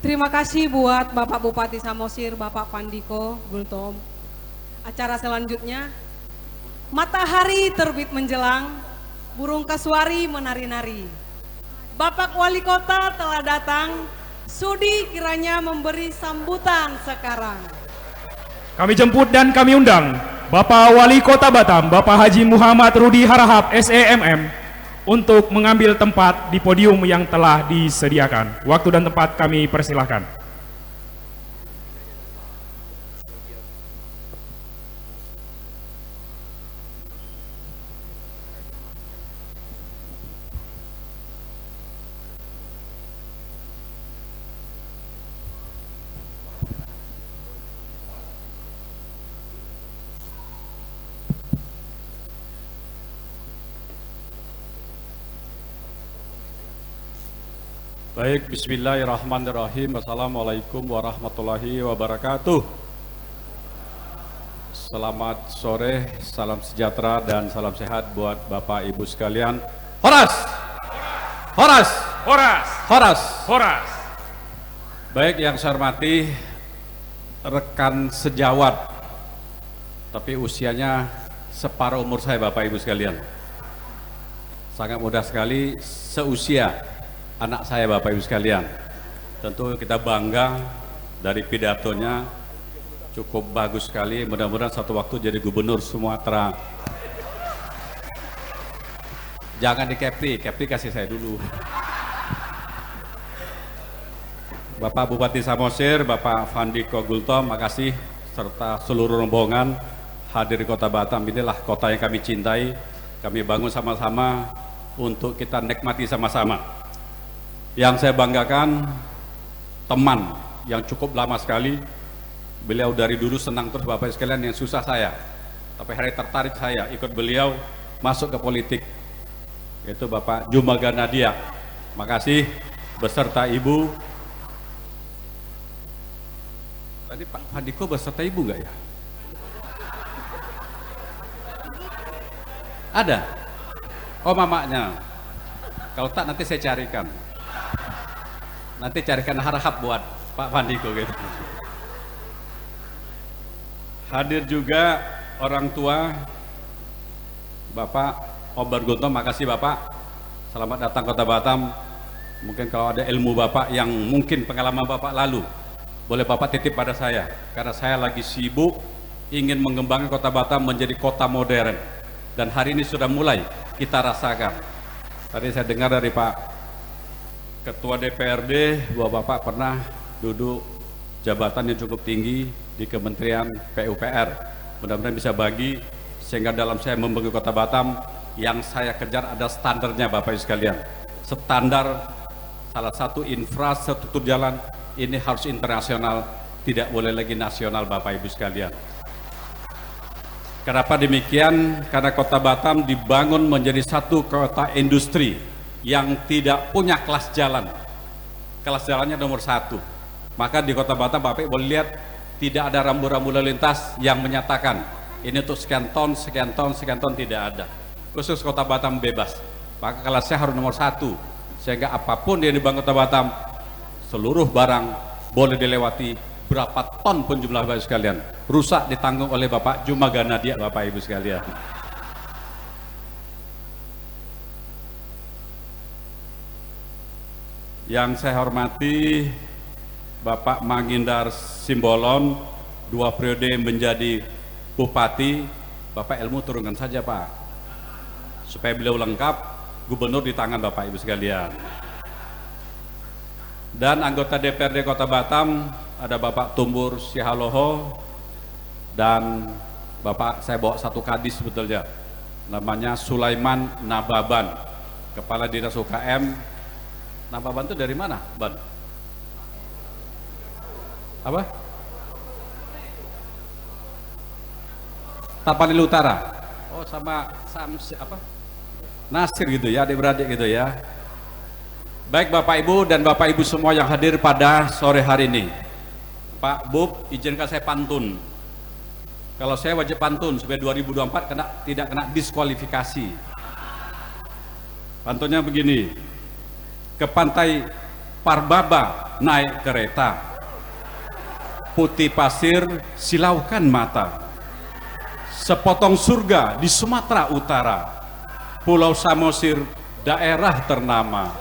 Speaker 4: Terima kasih buat Bapak Bupati Samosir, Bapak Pandiko Gultom. Acara selanjutnya, matahari terbit menjelang, burung kasuari menari-nari. Bapak Wali Kota telah datang, sudi kiranya memberi sambutan sekarang.
Speaker 2: Kami jemput dan kami undang Bapak Wali Kota Batam, Bapak Haji Muhammad Rudi Harahap, SEMM, untuk mengambil tempat di podium yang telah disediakan. Waktu dan tempat kami persilahkan.
Speaker 7: Baik, bismillahirrahmanirrahim. Assalamualaikum warahmatullahi wabarakatuh. Selamat sore, salam sejahtera dan salam sehat buat Bapak Ibu sekalian. Horas! Horas!
Speaker 2: Horas!
Speaker 7: Horas!
Speaker 2: Horas!
Speaker 7: Baik, yang saya hormati rekan sejawat, tapi usianya separuh umur saya Bapak Ibu sekalian. Sangat mudah sekali, seusia anak saya Bapak Ibu sekalian. Tentu kita bangga dari pidatonya, cukup bagus sekali. Mudah-mudahan satu waktu jadi gubernur Sumatera. Jangan di Kepri kasih saya dulu. Bapak Bupati Samosir, Bapak Pandiko Gultom, makasih, serta seluruh rombongan hadir di Kota Batam. Inilah kota yang kami cintai, kami bangun sama-sama untuk kita nikmati sama-sama. Yang saya banggakan, teman yang cukup lama sekali, beliau dari dulu senang terus Bapak sekalian, yang susah saya, tapi hari tertarik saya ikut beliau masuk ke politik, yaitu Bapak Jumaga Nadia. Makasih, beserta Ibu. Tadi Pak Pandiko beserta Ibu enggak ya? Ada? Oh, mamanya. Kalau tak nanti saya carikan. Nanti carikan harahap buat Pak Pandiko gitu. Hadir juga orang tua Bapak Obar Guntom, makasih Bapak. Selamat datang Kota Batam. Mungkin kalau ada ilmu Bapak yang mungkin pengalaman Bapak lalu, boleh Bapak titip pada saya. Karena saya lagi sibuk ingin mengembangkan Kota Batam menjadi kota modern. Dan hari ini sudah mulai kita rasakan. Tadi saya dengar dari Pak Ketua DPRD bahwa Bapak pernah duduk jabatan yang cukup tinggi di Kementerian PUPR. Mudah-mudahan bisa bagi, sehingga dalam saya membangun Kota Batam, yang saya kejar ada standarnya Bapak Ibu sekalian. Standar salah satu infrastruktur jalan ini harus internasional, tidak boleh lagi nasional Bapak Ibu sekalian. Kenapa demikian? Karena Kota Batam dibangun menjadi satu kota industri yang tidak punya kelas jalan. Kelas jalannya nomor 1. Maka di Kota Batam Bapak boleh lihat tidak ada rambu-rambu lalu lintas yang menyatakan ini untuk sekian ton, sekian ton, sekian ton, tidak ada. Khusus Kota Batam bebas. Maka kelasnya harus nomor 1, sehingga apapun yang dibangun Kota Batam, seluruh barang boleh dilewati, berapa ton pun jumlah Bapak Ibu sekalian, rusak ditanggung oleh Bapak Jumagana dia, Bapak Ibu sekalian. Yang saya hormati Bapak Mangindar Simbolon, 2 periode menjadi Bupati. Bapak Ilmu turunkan saja Pak, supaya beliau lengkap, gubernur di tangan Bapak Ibu sekalian. Dan anggota DPRD Kota Batam ada Bapak Tumbur Sihaloho, dan Bapak, saya bawa satu kadis sebetulnya, namanya Sulaiman Nababan, Kepala Dinas UKM. Nababan itu dari mana, Ban? Apa? Tapanuli Utara. Oh, sama apa? Nasir gitu ya, adik-beradik gitu ya. Baik Bapak Ibu dan Bapak Ibu semua yang hadir pada sore hari ini. Pak Bub, izinkan saya pantun. Kalau saya wajib pantun supaya 2024 tidak kena diskualifikasi. Pantunnya begini. Ke pantai Parbaba naik kereta, putih pasir silaukan mata, sepotong surga di Sumatera Utara, Pulau Samosir daerah ternama.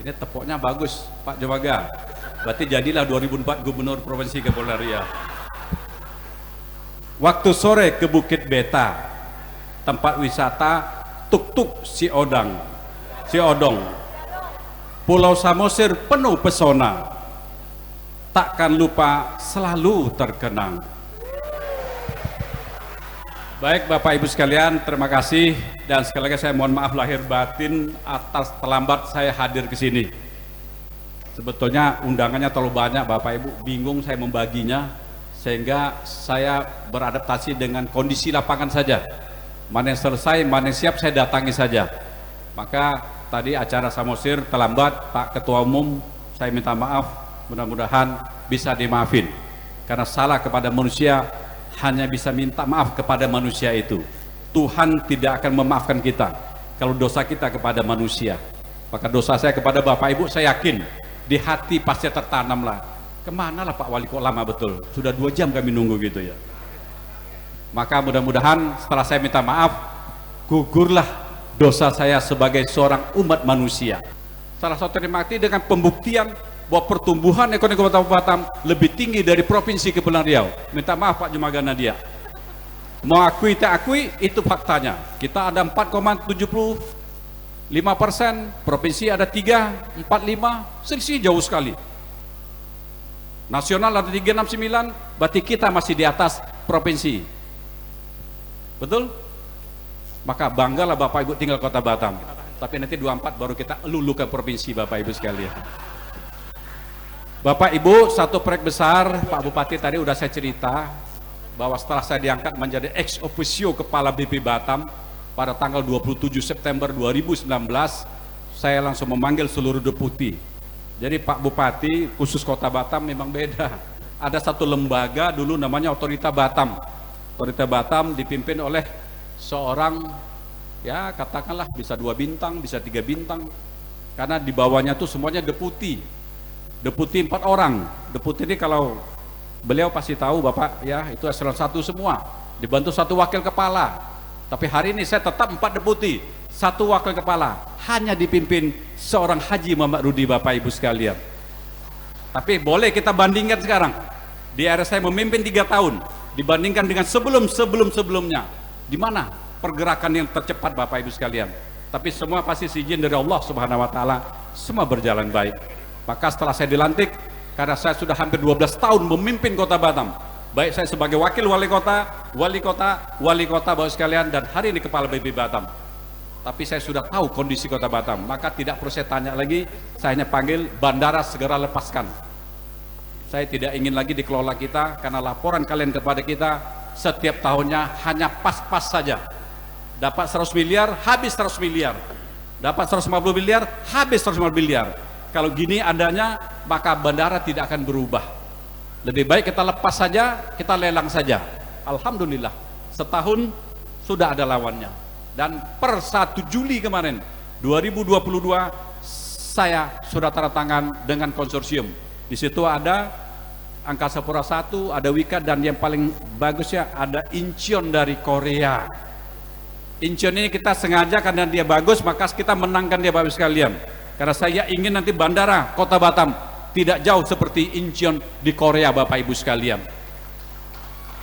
Speaker 7: Ini tepoknya bagus Pak Jomaga, berarti jadilah 2004 Gubernur Provinsi Kepulauan Riau. Waktu sore ke Bukit Beta, tempat wisata tuk-tuk Siodang, Siodong, Pulau Samosir penuh pesona, takkan lupa selalu terkenang. Baik Bapak Ibu sekalian, terima kasih, dan sekali lagi saya mohon maaf lahir batin atas terlambat saya hadir ke sini. Sebetulnya undangannya terlalu banyak Bapak Ibu, bingung saya membaginya, sehingga saya beradaptasi dengan kondisi lapangan saja. Mana yang selesai, mana yang siap saya datangi saja. Maka tadi acara Samosir terlambat, Pak Ketua Umum, saya minta maaf, mudah-mudahan bisa dimaafin. Karena salah kepada manusia, hanya bisa minta maaf kepada manusia itu. Tuhan tidak akan memaafkan kita kalau dosa kita kepada manusia. Maka dosa saya kepada Bapak Ibu, saya yakin di hati pasti tertanamlah. Kemana lah Pak Wali kok lama betul, sudah 2 jam kami nunggu gitu ya. Maka mudah-mudahan setelah saya minta maaf, gugurlah dosa saya sebagai seorang umat manusia. Salah satu nikmati dengan pembuktian bahwa pertumbuhan ekonomi Kota Batam lebih tinggi dari Provinsi Kepulauan Riau. Minta maaf Pak Jumagana dia. Mau akui tak akui, itu faktanya. Kita ada 4,75%, provinsi ada 3,45%, selisih jauh sekali. Nasional ada 3,69%, berarti kita masih di atas provinsi. Betul? Maka banggalah Bapak Ibu tinggal Kota Batam. Tapi nanti 24 baru kita lulukan provinsi Bapak Ibu sekalian. Bapak Ibu, satu proyek besar, Pak Bupati tadi udah saya cerita bahwa setelah saya diangkat menjadi ex officio Kepala BP Batam pada tanggal 27 September 2019, saya langsung memanggil seluruh deputi. Jadi Pak Bupati khusus Kota Batam memang beda. Ada satu lembaga dulu namanya Otorita Batam. Otorita Batam dipimpin oleh seorang, ya katakanlah bisa 2 bintang, bisa 3 bintang, karena di bawahnya tuh semuanya deputi 4 orang. Deputi ini kalau beliau pasti tahu Bapak ya, itu eselon 1 semua, dibantu 1 wakil kepala. Tapi hari ini saya tetap 4 deputi, 1 wakil kepala, hanya dipimpin seorang Haji Muhammad Rudi Bapak Ibu sekalian. Tapi boleh kita bandingkan sekarang, di era saya memimpin 3 tahun dibandingkan dengan sebelumnya, di mana pergerakan yang tercepat Bapak Ibu sekalian. Tapi semua pasti izin dari Allah Subhanahu wa taala, semua berjalan baik. Maka setelah saya dilantik, karena saya sudah hampir 12 tahun memimpin Kota Batam, baik saya sebagai wakil wali kota Bapak sekalian, dan hari ini Kepala BP Batam. Tapi saya sudah tahu kondisi Kota Batam, maka tidak perlu saya tanya lagi, saya hanya panggil bandara segera lepaskan. Saya tidak ingin lagi dikelola kita, karena laporan kalian kepada kita setiap tahunnya hanya pas-pas saja. Dapat 100 miliar, habis 100 miliar. Dapat 150 miliar, habis 150 miliar. Kalau gini adanya, maka bandara tidak akan berubah. Lebih baik kita lepas saja, kita lelang saja. Alhamdulillah, setahun sudah ada lawannya. Dan per 1 Juli kemarin 2022, saya sudah tanda tangan dengan konsorsium. Di situ ada Angkasa Pura I, ada Wika, dan yang paling bagus ya ada Incheon dari Korea. Incheon ini kita sengaja karena dia bagus, maka kita menangkan dia Bapak Ibu sekalian. Karena saya ingin nanti bandara Kota Batam tidak jauh seperti Incheon di Korea Bapak Ibu sekalian.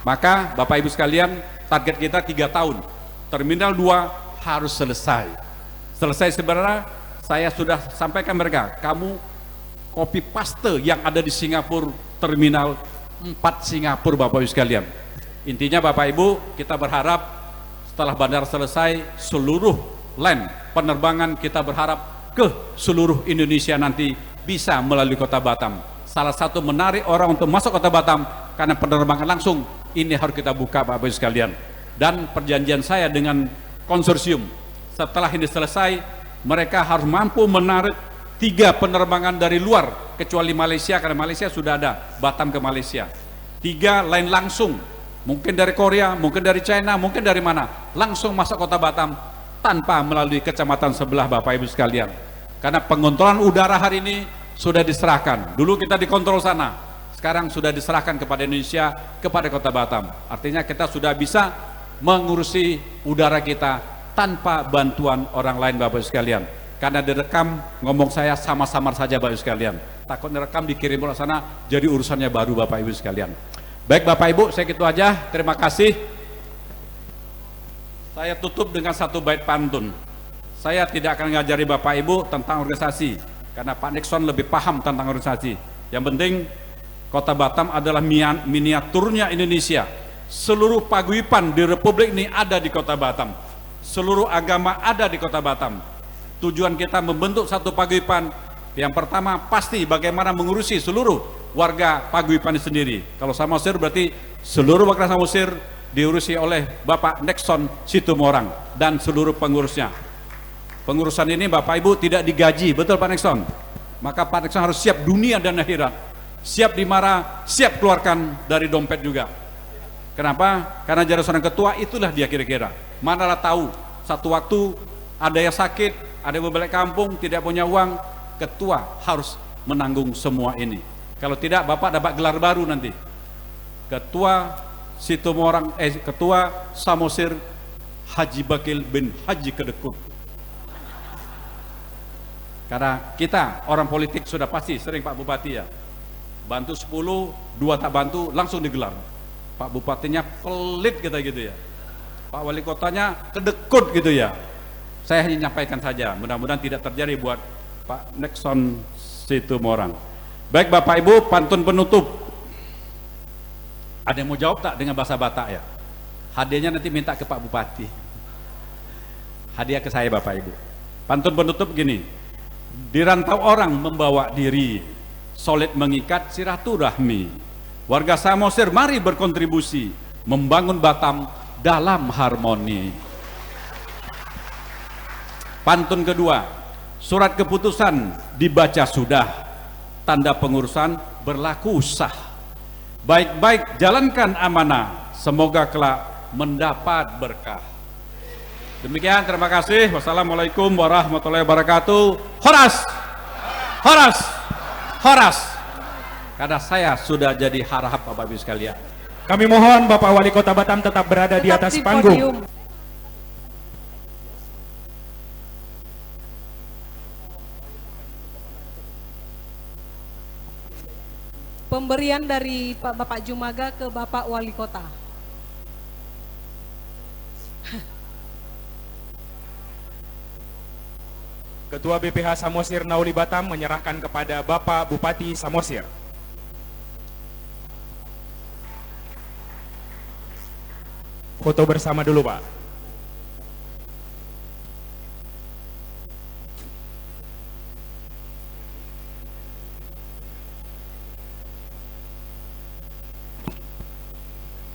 Speaker 7: Maka Bapak Ibu sekalian, target kita 3 tahun. Terminal 2 harus selesai. Selesai sebenarnya saya sudah sampaikan mereka, kamu copy paste yang ada di Singapura, Terminal 4 Singapura Bapak Ibu sekalian. Intinya Bapak Ibu, kita berharap setelah bandara selesai, seluruh line penerbangan kita berharap ke seluruh Indonesia nanti bisa melalui Kota Batam. Salah satu menarik orang untuk masuk Kota Batam karena penerbangan langsung, ini harus kita buka Bapak Ibu sekalian. Dan perjanjian saya dengan konsorsium, setelah ini selesai, mereka harus mampu menarik 3 penerbangan dari luar, kecuali Malaysia, karena Malaysia sudah ada, Batam ke Malaysia. 3 lain langsung, mungkin dari Korea, mungkin dari China, mungkin dari mana, langsung masuk Kota Batam tanpa melalui kecamatan sebelah Bapak Ibu sekalian. Karena pengontrolan udara hari ini sudah diserahkan. Dulu kita dikontrol sana, sekarang sudah diserahkan kepada Indonesia, kepada Kota Batam. Artinya kita sudah bisa mengurusi udara kita tanpa bantuan orang lain Bapak Ibu sekalian. Karena direkam ngomong saya sama-sama saja Bapak Ibu sekalian. Takut direkam dikirim ke sana jadi urusannya baru Bapak Ibu sekalian. Baik Bapak Ibu, saya gitu aja. Terima kasih. Saya tutup dengan satu bait pantun. Saya tidak akan ngajari Bapak Ibu tentang organisasi, karena Pak Nixon lebih paham tentang organisasi. Yang penting Kota Batam adalah miniaturnya Indonesia. Seluruh paguyuban di Republik ini ada di Kota Batam. Seluruh agama ada di Kota Batam. Tujuan kita membentuk satu paguyuban. Yang pertama pasti bagaimana mengurusi seluruh warga paguyuban sendiri. Kalau Samosir berarti seluruh warga Samosir diurusi oleh Bapak Nixon Situmorang dan seluruh pengurusnya. Pengurusan ini Bapak Ibu tidak digaji, betul Pak Nixon? Maka Pak Nixon harus siap dunia dan akhirat. Siap dimarah, siap keluarkan dari dompet juga. Kenapa? Karena jadi seorang ketua itulah dia kira-kira. Manalah tahu satu waktu ada yang sakit, ada yang balik kampung, tidak punya uang, ketua harus menanggung semua ini. Kalau tidak Bapak dapat gelar baru nanti. Ketua Situmorang, Ketua Samosir Haji Bakil bin Haji Kedekut. Karena kita orang politik sudah pasti sering Pak Bupati ya, bantu 10, 2 tak bantu langsung digelar. Pak Bupatinya pelit kita gitu ya, Pak Wali Kotanya kedekut gitu ya. Saya hanya nyampaikan saja, mudah-mudahan tidak terjadi buat Pak Nixon Situmorang. Baik Bapak Ibu, pantun penutup. Ada yang mau jawab tak dengan bahasa Batak ya? Hadiahnya nanti minta ke Pak Bupati. Hadiah ke saya Bapak Ibu. Pantun penutup gini. Di rantau orang membawa diri, solid mengikat silaturahmi. Warga Samosir mari berkontribusi membangun Batam dalam harmoni. Pantun kedua, surat keputusan dibaca sudah, tanda pengurusan berlaku sah. Baik-baik jalankan amanah, semoga kelak mendapat berkah. Demikian, terima kasih. Wassalamualaikum warahmatullahi wabarakatuh. Horas, horas, horas. Karena saya sudah jadi harahap Bapak Ibu sekalian.
Speaker 2: Kami mohon Bapak Wali Kota Batam tetap berada di atas panggung.
Speaker 4: Pemberian dari Bapak Jumaga ke Bapak Wali Kota.
Speaker 2: Ketua BPH Samosir Nauli Batam menyerahkan kepada Bapak Bupati Samosir. Foto bersama dulu Pak.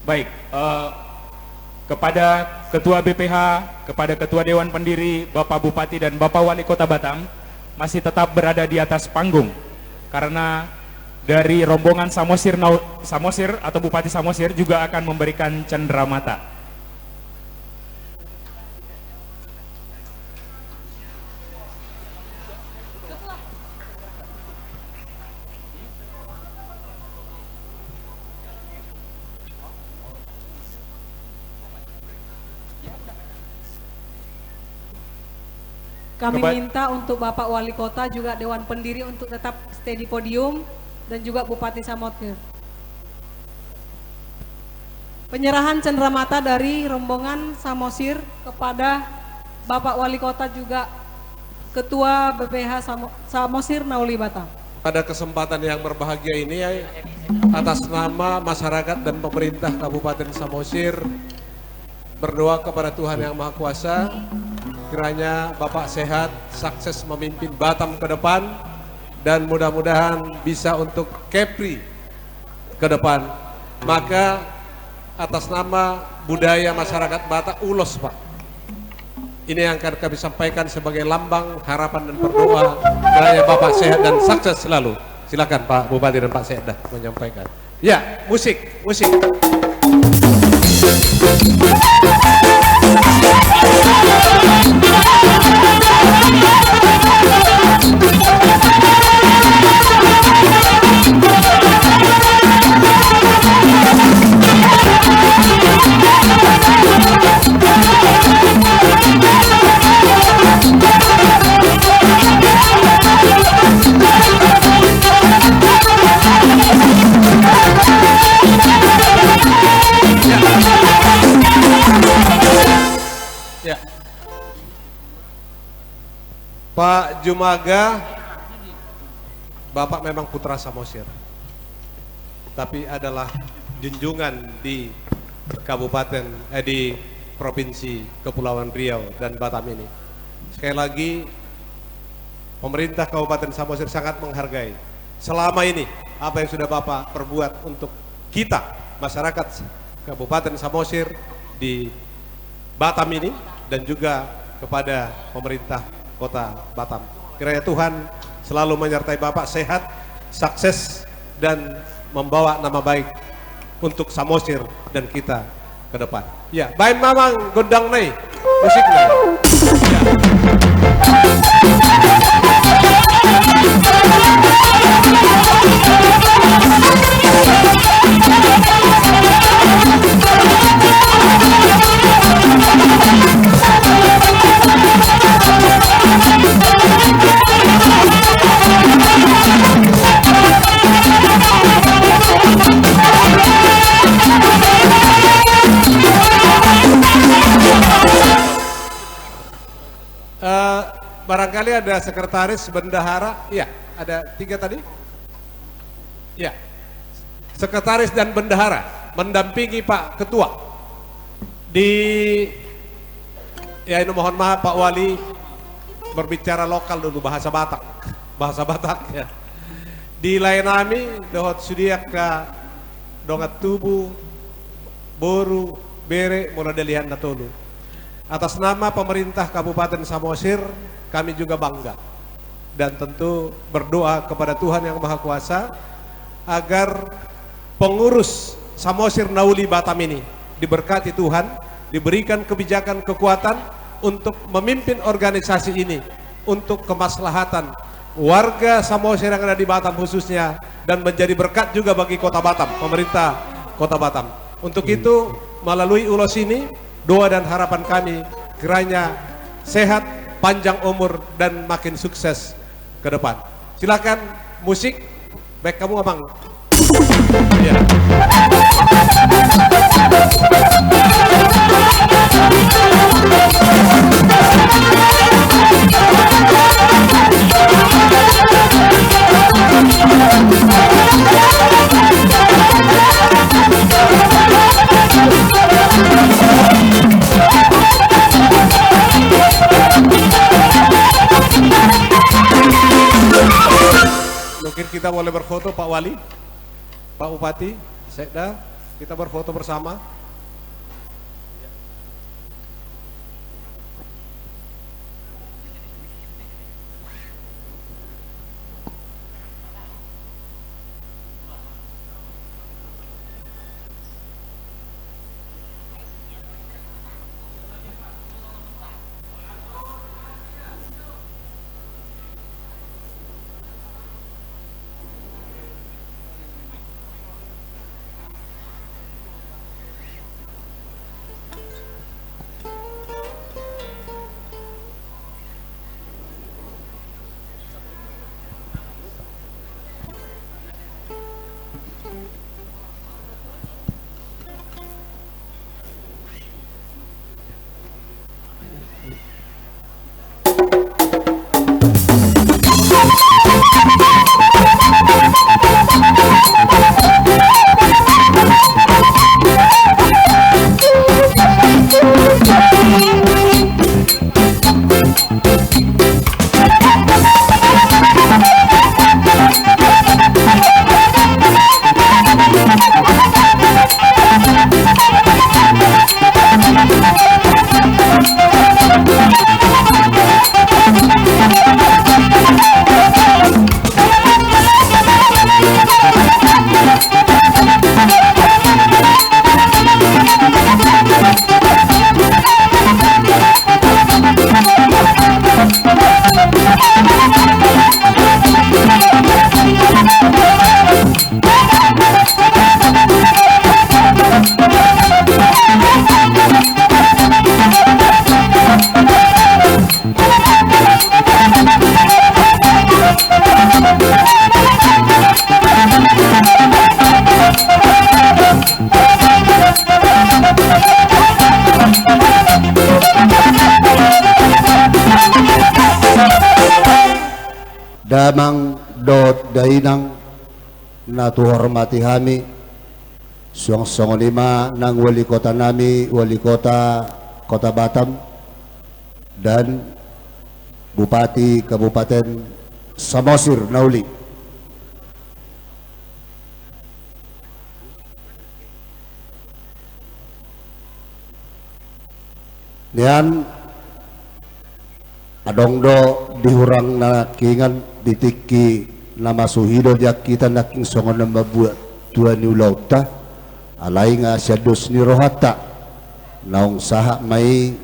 Speaker 2: Baik, kepada Ketua BPH, kepada Ketua Dewan Pendiri, Bapak Bupati dan Bapak Wali Kota Batam masih tetap berada di atas panggung karena dari rombongan Samosir atau Bupati Samosir juga akan memberikan cenderamata.
Speaker 4: Kami
Speaker 8: Bapak-
Speaker 4: minta untuk Bapak Wali Kota juga Dewan Pendiri untuk tetap stay di podium dan juga Bupati Samosir. Penyerahan cenderamata dari rombongan Samosir kepada Bapak Wali Kota juga Ketua BPH Samosir Nauli Batam.
Speaker 8: Pada kesempatan yang berbahagia ini, atas nama masyarakat dan pemerintah Kabupaten Samosir, berdoa kepada Tuhan Yang Maha Kuasa, kiranya Bapak sehat, sukses memimpin Batam ke depan, dan mudah-mudahan bisa untuk Kepri ke depan. Maka atas nama budaya masyarakat Batak, ulos Pak, ini yang akan kami sampaikan sebagai lambang harapan dan berdoa kiranya Bapak sehat dan sukses selalu. Silakan Pak Bupati dan Pak Sekda menyampaikan. Ya, musik. Ya. Pak Jumaga, Bapak memang putra Samosir, tapi adalah junjungan di kabupaten, di provinsi Kepulauan Riau dan Batam ini. Sekali lagi, pemerintah Kabupaten Samosir sangat menghargai selama ini apa yang sudah Bapak perbuat untuk kita, masyarakat Kabupaten Samosir di Batam ini, dan juga kepada pemerintah Kota Batam. Kiranya Tuhan selalu menyertai Bapak sehat, sukses, dan membawa nama baik untuk Samosir dan kita ke depan. Ya, bain mamang gondang nih musiknya. Ya. Barangkali ada sekretaris bendahara, ya, ada 3 tadi, ya, sekretaris dan bendahara mendampingi Pak Ketua di, ya ini mohon maaf Pak Wali berbicara lokal dulu, bahasa Batak ya. Di lain nami dohot sudiak ke dongat tubuh boru bere mulai delihan natolu. Atas nama pemerintah Kabupaten Samosir, kami juga bangga dan tentu berdoa kepada Tuhan Yang Maha Kuasa agar pengurus Samosir Nauli Batam ini diberkati Tuhan, diberikan kebijakan kekuatan untuk memimpin organisasi ini untuk kemaslahatan warga Samosir yang ada di Batam khususnya, dan menjadi berkat juga bagi Kota Batam, pemerintah Kota Batam. Untuk itu melalui ulos ini, doa dan harapan kami kiranya sehat, panjang umur, dan makin sukses ke depan. Silakan musik, baik kamu abang. Ya. Mungkin kita boleh berfoto Pak Wali, Pak Bupati, Sekda, kita berfoto bersama.
Speaker 9: damang dot dainang natuhormati kami suang lima ng wali kota nami, wali kota Kota Batam dan Bupati Kabupaten Samosir Nauli. Nian adongdo dihurang na kingan ditiki na masuhido dia kita naking songon na mabuat tua ni ulauta alay nga siya dos ni rohata naong saha may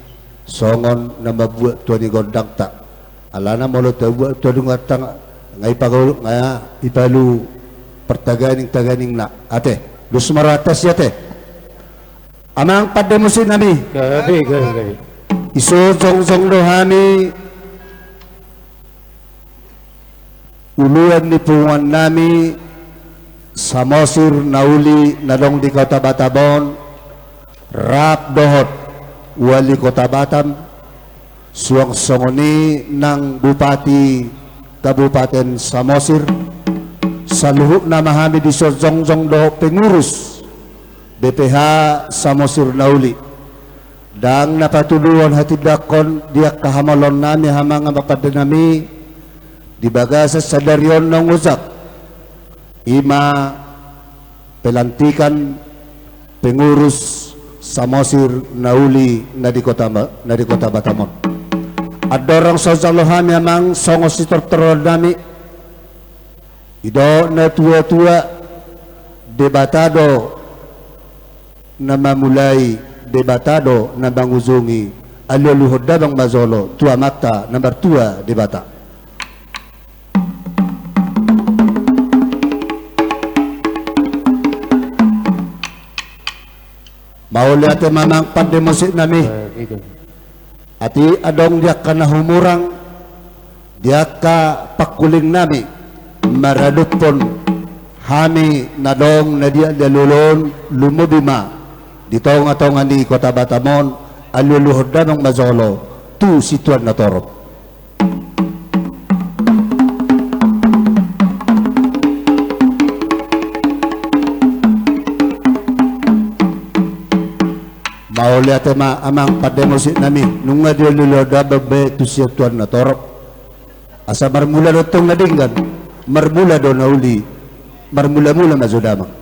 Speaker 9: songon na mabuat tua ni gondang ta alana molo tabuat tua dungatang ngay pagalu nga ipalu pertaganing taganing na ate dos maratas yate amang pademusin nami
Speaker 10: Gabi.
Speaker 9: iso jong rohani uluan ni pungan nami Samosir Nauli nadong di Kota Batabon rap dohot wali Kota Batam suang songoni ng Bupati Kabupaten Samosir saluhuk na mahami di sojong dohot pengurus BPH Samosir Nauli dang napatuluan hati dakon dia kahamalon nami hamang mapadanami di bagasa sadaryon ng uzak ima pelantikan pengurus Samosir Nauli na di Kota Batamon adorang sozalohami hamang songos sitortorol nami ido na tua-tua debatado na mamulai debatado na banguzungi aluluhod na bang mazolo tua mata nomor 2 debata mauli ate mamang pandemusik nami ati adong dia kana humurang dia ka pakuling nami maradut pon hami nadong na dia dalulon lumubima ditong atongan di Kota Batamon aluluhod na ng mazolo tu situan na torop mauli ate amang pademusit nami nung nga di aluluhod na babe tu situan na torop asa marmula dotong nadinggan marmula do na uli marmula-mula mazodamang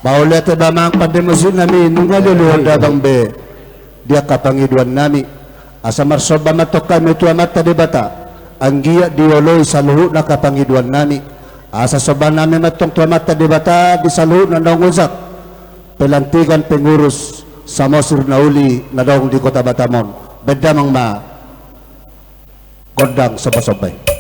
Speaker 9: Maulit ba mang pandemusin nami nung aluluhod abang be dia kapangiduan nami asa marsoba matok kami tu amat tadi bata ang giya dioloy sa luhod na kapangiduan nami asa soba nami matong tu amat tadi bata di sa luhod na nanguzak pelantikan pengurus Samosir Nauli na dong di Kota Batamon bedamang ma kodang soba-sobay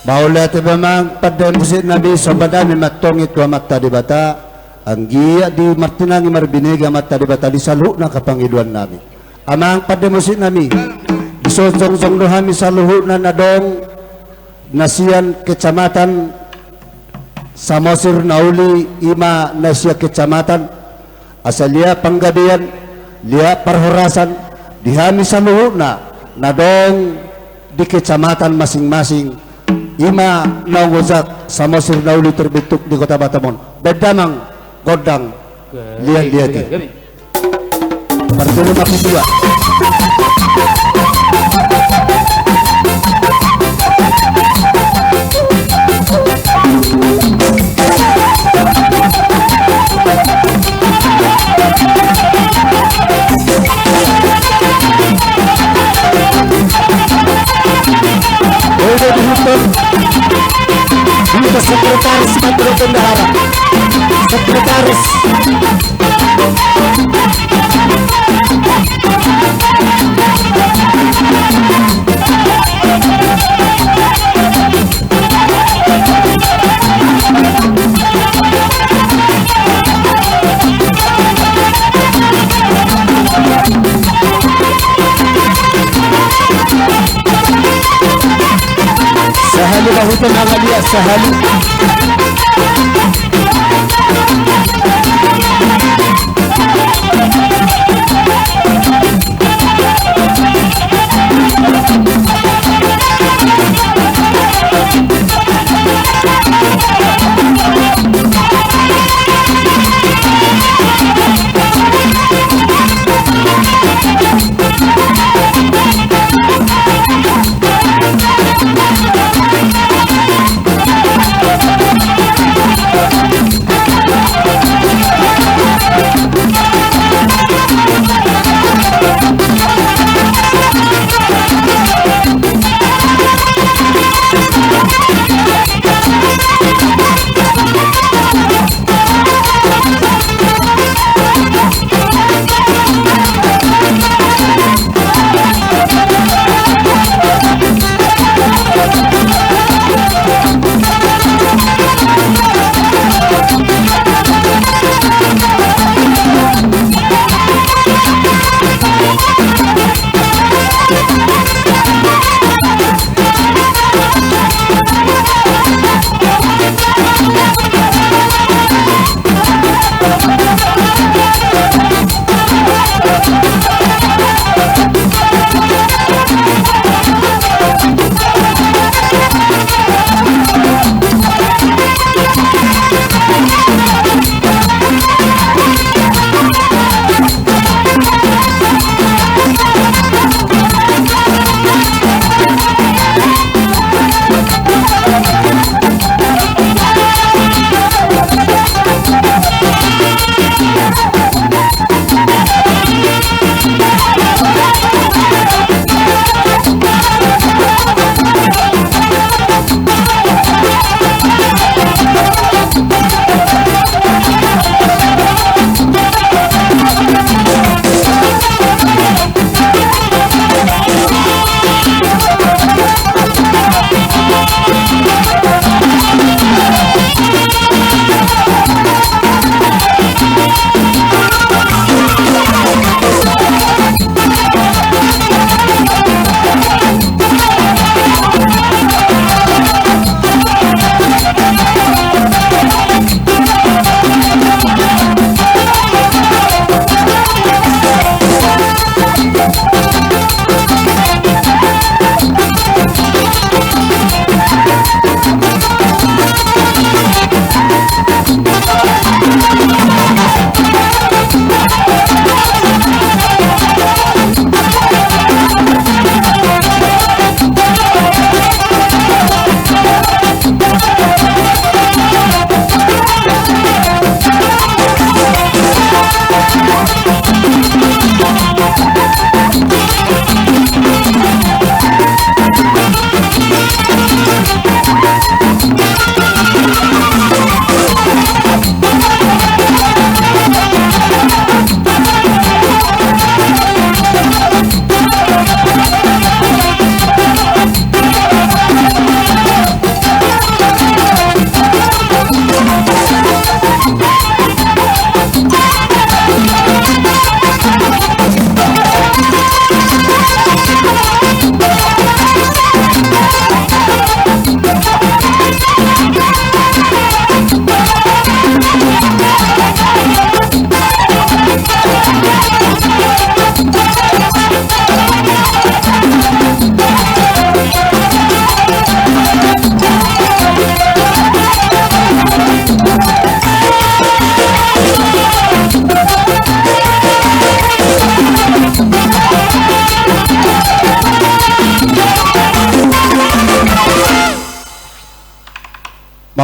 Speaker 9: Maulit ba mang pademusit nabi sobadami matong ito mata di bata ang giya di martinangi marbinega mata di bata di saluh na kapangiduan nami amang pademusit nami isosong dohami saluh na nadong nasian kecamatan Samosir Nauli ima nasia kecamatan asalia panggabian lia perhorasan dihami saluh na nadong di kecamatan masing-masing ima naungozak Samosir Nauli terbentuk di Kota Batamon bedamang godang lihat Partai 52 untuk sekretaris Majelis Bendahara sekretaris Sahali Bahutan Amalia Sahali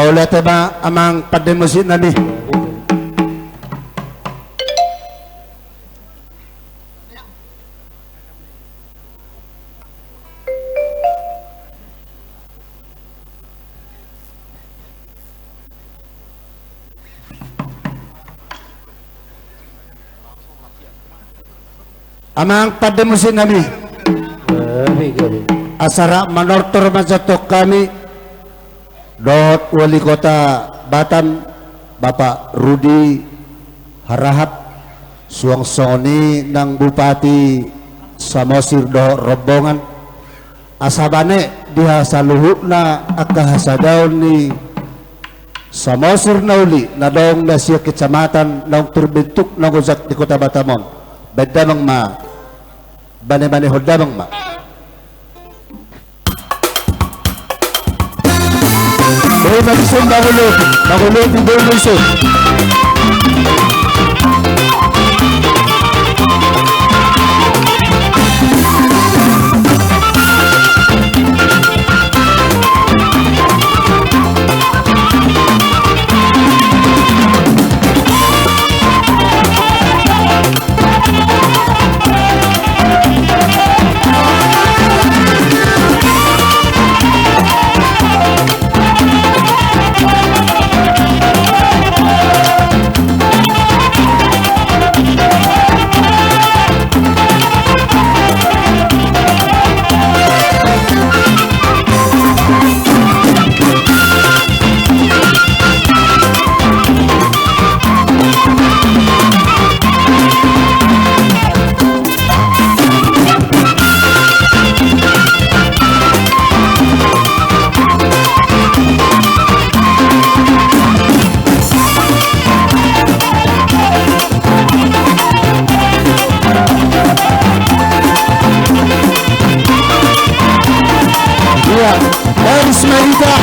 Speaker 9: Boleh tema amang pada mesin nani. Amang pada mesin nani. Asara manortor masatok kami Dot Wali Kota Batam Bapak Rudi Harahap Suang Soni nang Bupati Samosir do Rombongan asabane diha saluhut na akahasadaw ni Samosir Nauli na dong na siya kecamatan nang terbentuk nang uzak di Kota Batamon bedamang ma bane-bane hodamang ma Boy Magisong Bagulo di Boy Magisong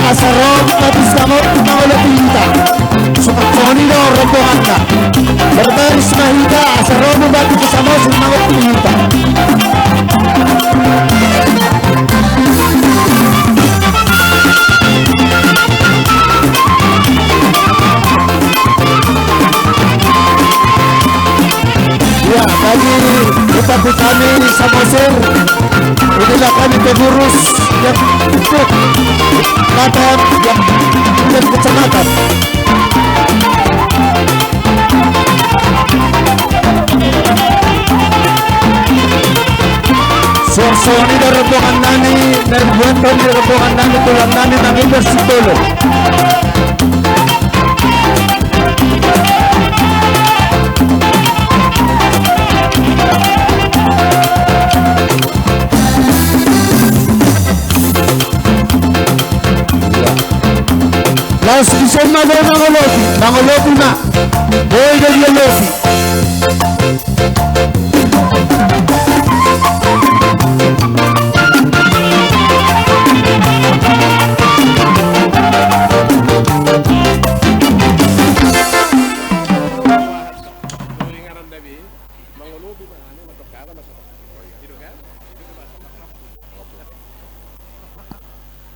Speaker 9: Asarong tapis kamu maulah pinta suka sonido rombongannya berbaris mahita asarong membantu bersama semua pinta ya bagi bupati kami Samosir inilah kami pengurus yang untuk Batam dan kecamatan Suasana dari rombongan nani dan buat dari rombongan nani tulang nani nami bersitolo Laos bisa magro mangolopi na boy dari lopi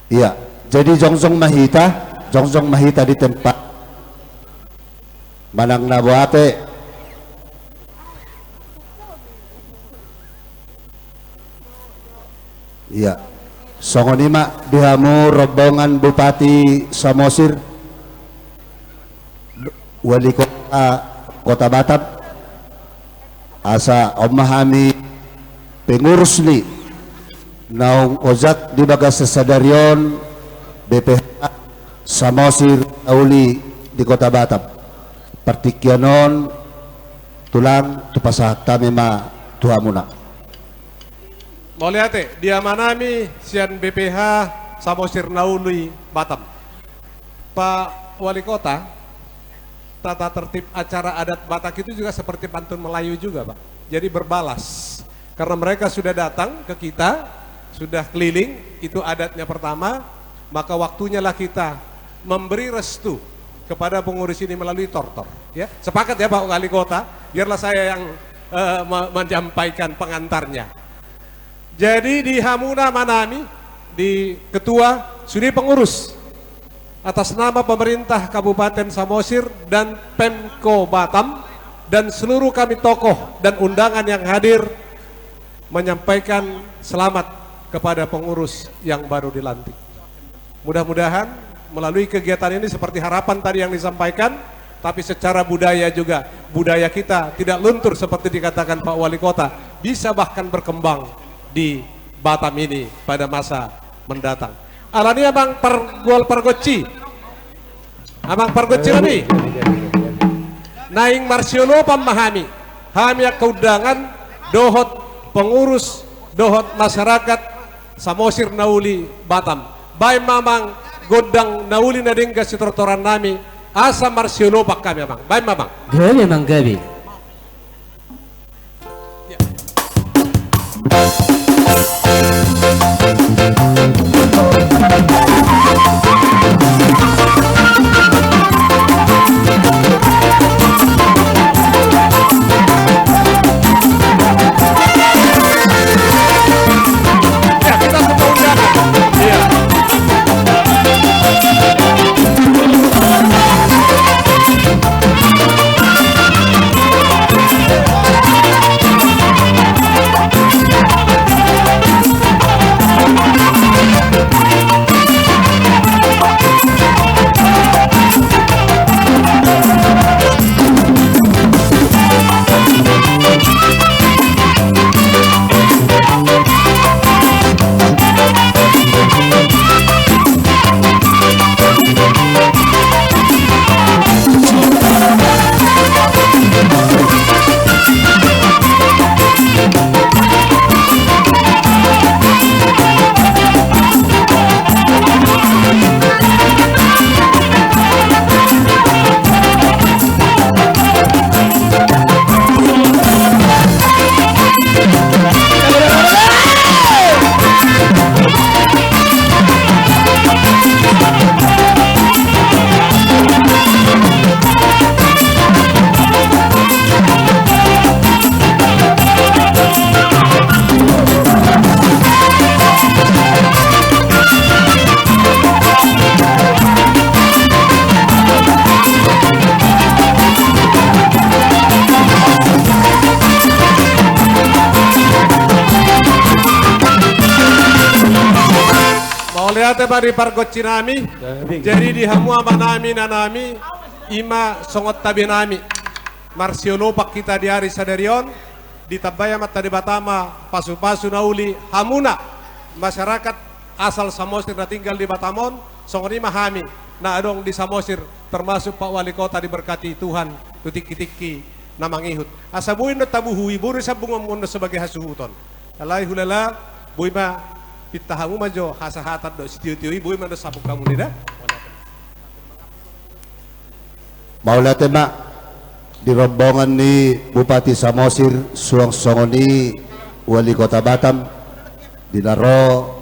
Speaker 9: Iya, jadi Jongjong Mahita di tempat Manang Nabuate iya songonima dihamu rombongan Bupati Samosir Wali Kota Batam asa omahami pengurus ni naung ojak di bagas sesadarion BPH Samosir Nauli di Kota Batam partikyanon tulang tupasa tamema tuhamuna
Speaker 8: Moliate dia manami sian BPH Samosir Nauli Batam Pak Wali Kota tata tertib acara adat Batak itu juga seperti pantun Melayu juga Pak jadi berbalas karena mereka sudah datang ke kita sudah keliling itu adatnya pertama maka waktunya lah kita memberi restu kepada pengurus ini melalui tortor ya sepakat ya Pak Wali Kota biarlah saya yang menyampaikan pengantarnya jadi di Hamuna Manami di ketua sudah pengurus atas nama pemerintah Kabupaten Samosir dan Pemko Batam dan seluruh kami tokoh dan undangan yang hadir menyampaikan selamat kepada pengurus yang baru dilantik. Mudah-mudahan melalui kegiatan ini seperti harapan tadi yang disampaikan, tapi secara budaya juga, budaya kita tidak luntur seperti dikatakan Pak Wali Kota, bisa bahkan berkembang di Batam ini pada masa mendatang. Alani abang pergoci, abang pergoci nabi, naing marsiono pemahami, hami keundangan dohot pengurus, dohot masyarakat Samosir Nauli Batam. Baik mamang godang Nauli nadingga sitortoran nami, asa marsiono pak kami abang. Baik mamang.
Speaker 10: Gabi emang gabi.
Speaker 8: Bari pargoci nami, jadi di hamu amanami nanami, ima songot tabi nami, marsiono pak kita di hari sadarion, di tabaya mata di Batama, pasu-pasu nauli, hamuna, masyarakat asal Samosir na tinggal di Batamon, songot ima hami, na adong di Samosir, termasuk Pak Wali Kota diberkati Tuhan, tutiki-tiki, namang ihut. Asabuin na tabuhui, buri sa bungom mundo sebagai hasuhuton. Alay hulala, buima, pitahamu majo hasahatan do sitiyo-tiyo ibu mana sabuk kamu nida.
Speaker 9: Maulah tema di rombongan ni Bupati Samosir suang songoni Wali Kota Batam dinaro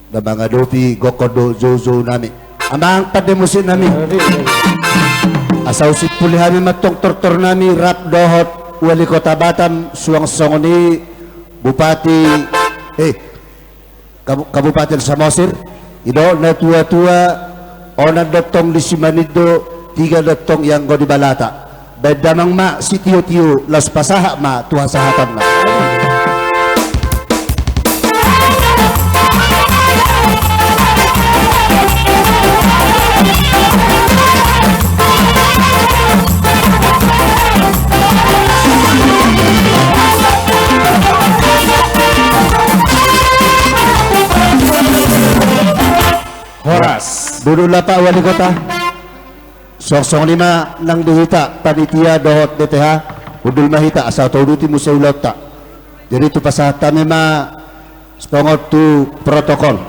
Speaker 9: na mga dopi gokodo zozo nami. Amang pademusin nami. Asaw si pulihami matong tortor nami rap dohot Wali Kota Batam suang songoni Bupati Kabupaten Samosir, ido na tua-tua o na datong lisimanido, 3 datong yang go di balata. Bedamang ma si tiyo-tiyo, las pasaha ma, tuha sahatan ma.
Speaker 2: Horas.
Speaker 9: Dulu Pak Wali Kota. Songsong 5 nang dihita panitia dohot DTH udul mahita asal tauduti musaulota. Jadi itu pasata memang sepongot tu protokol.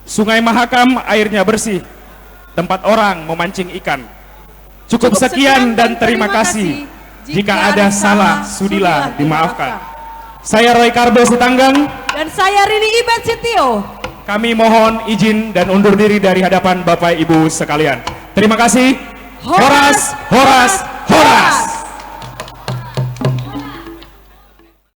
Speaker 2: Sungai Mahakam airnya bersih, tempat orang memancing ikan. Cukup sekian dan terima kasih. Jika ada salah, sudilah dimaafkan. Saya Roy Karbo Sitanggang
Speaker 4: dan saya Rini Ibet Sitio.
Speaker 2: Kami mohon izin dan undur diri dari hadapan Bapak Ibu sekalian. Terima kasih. Horas, horas, horas.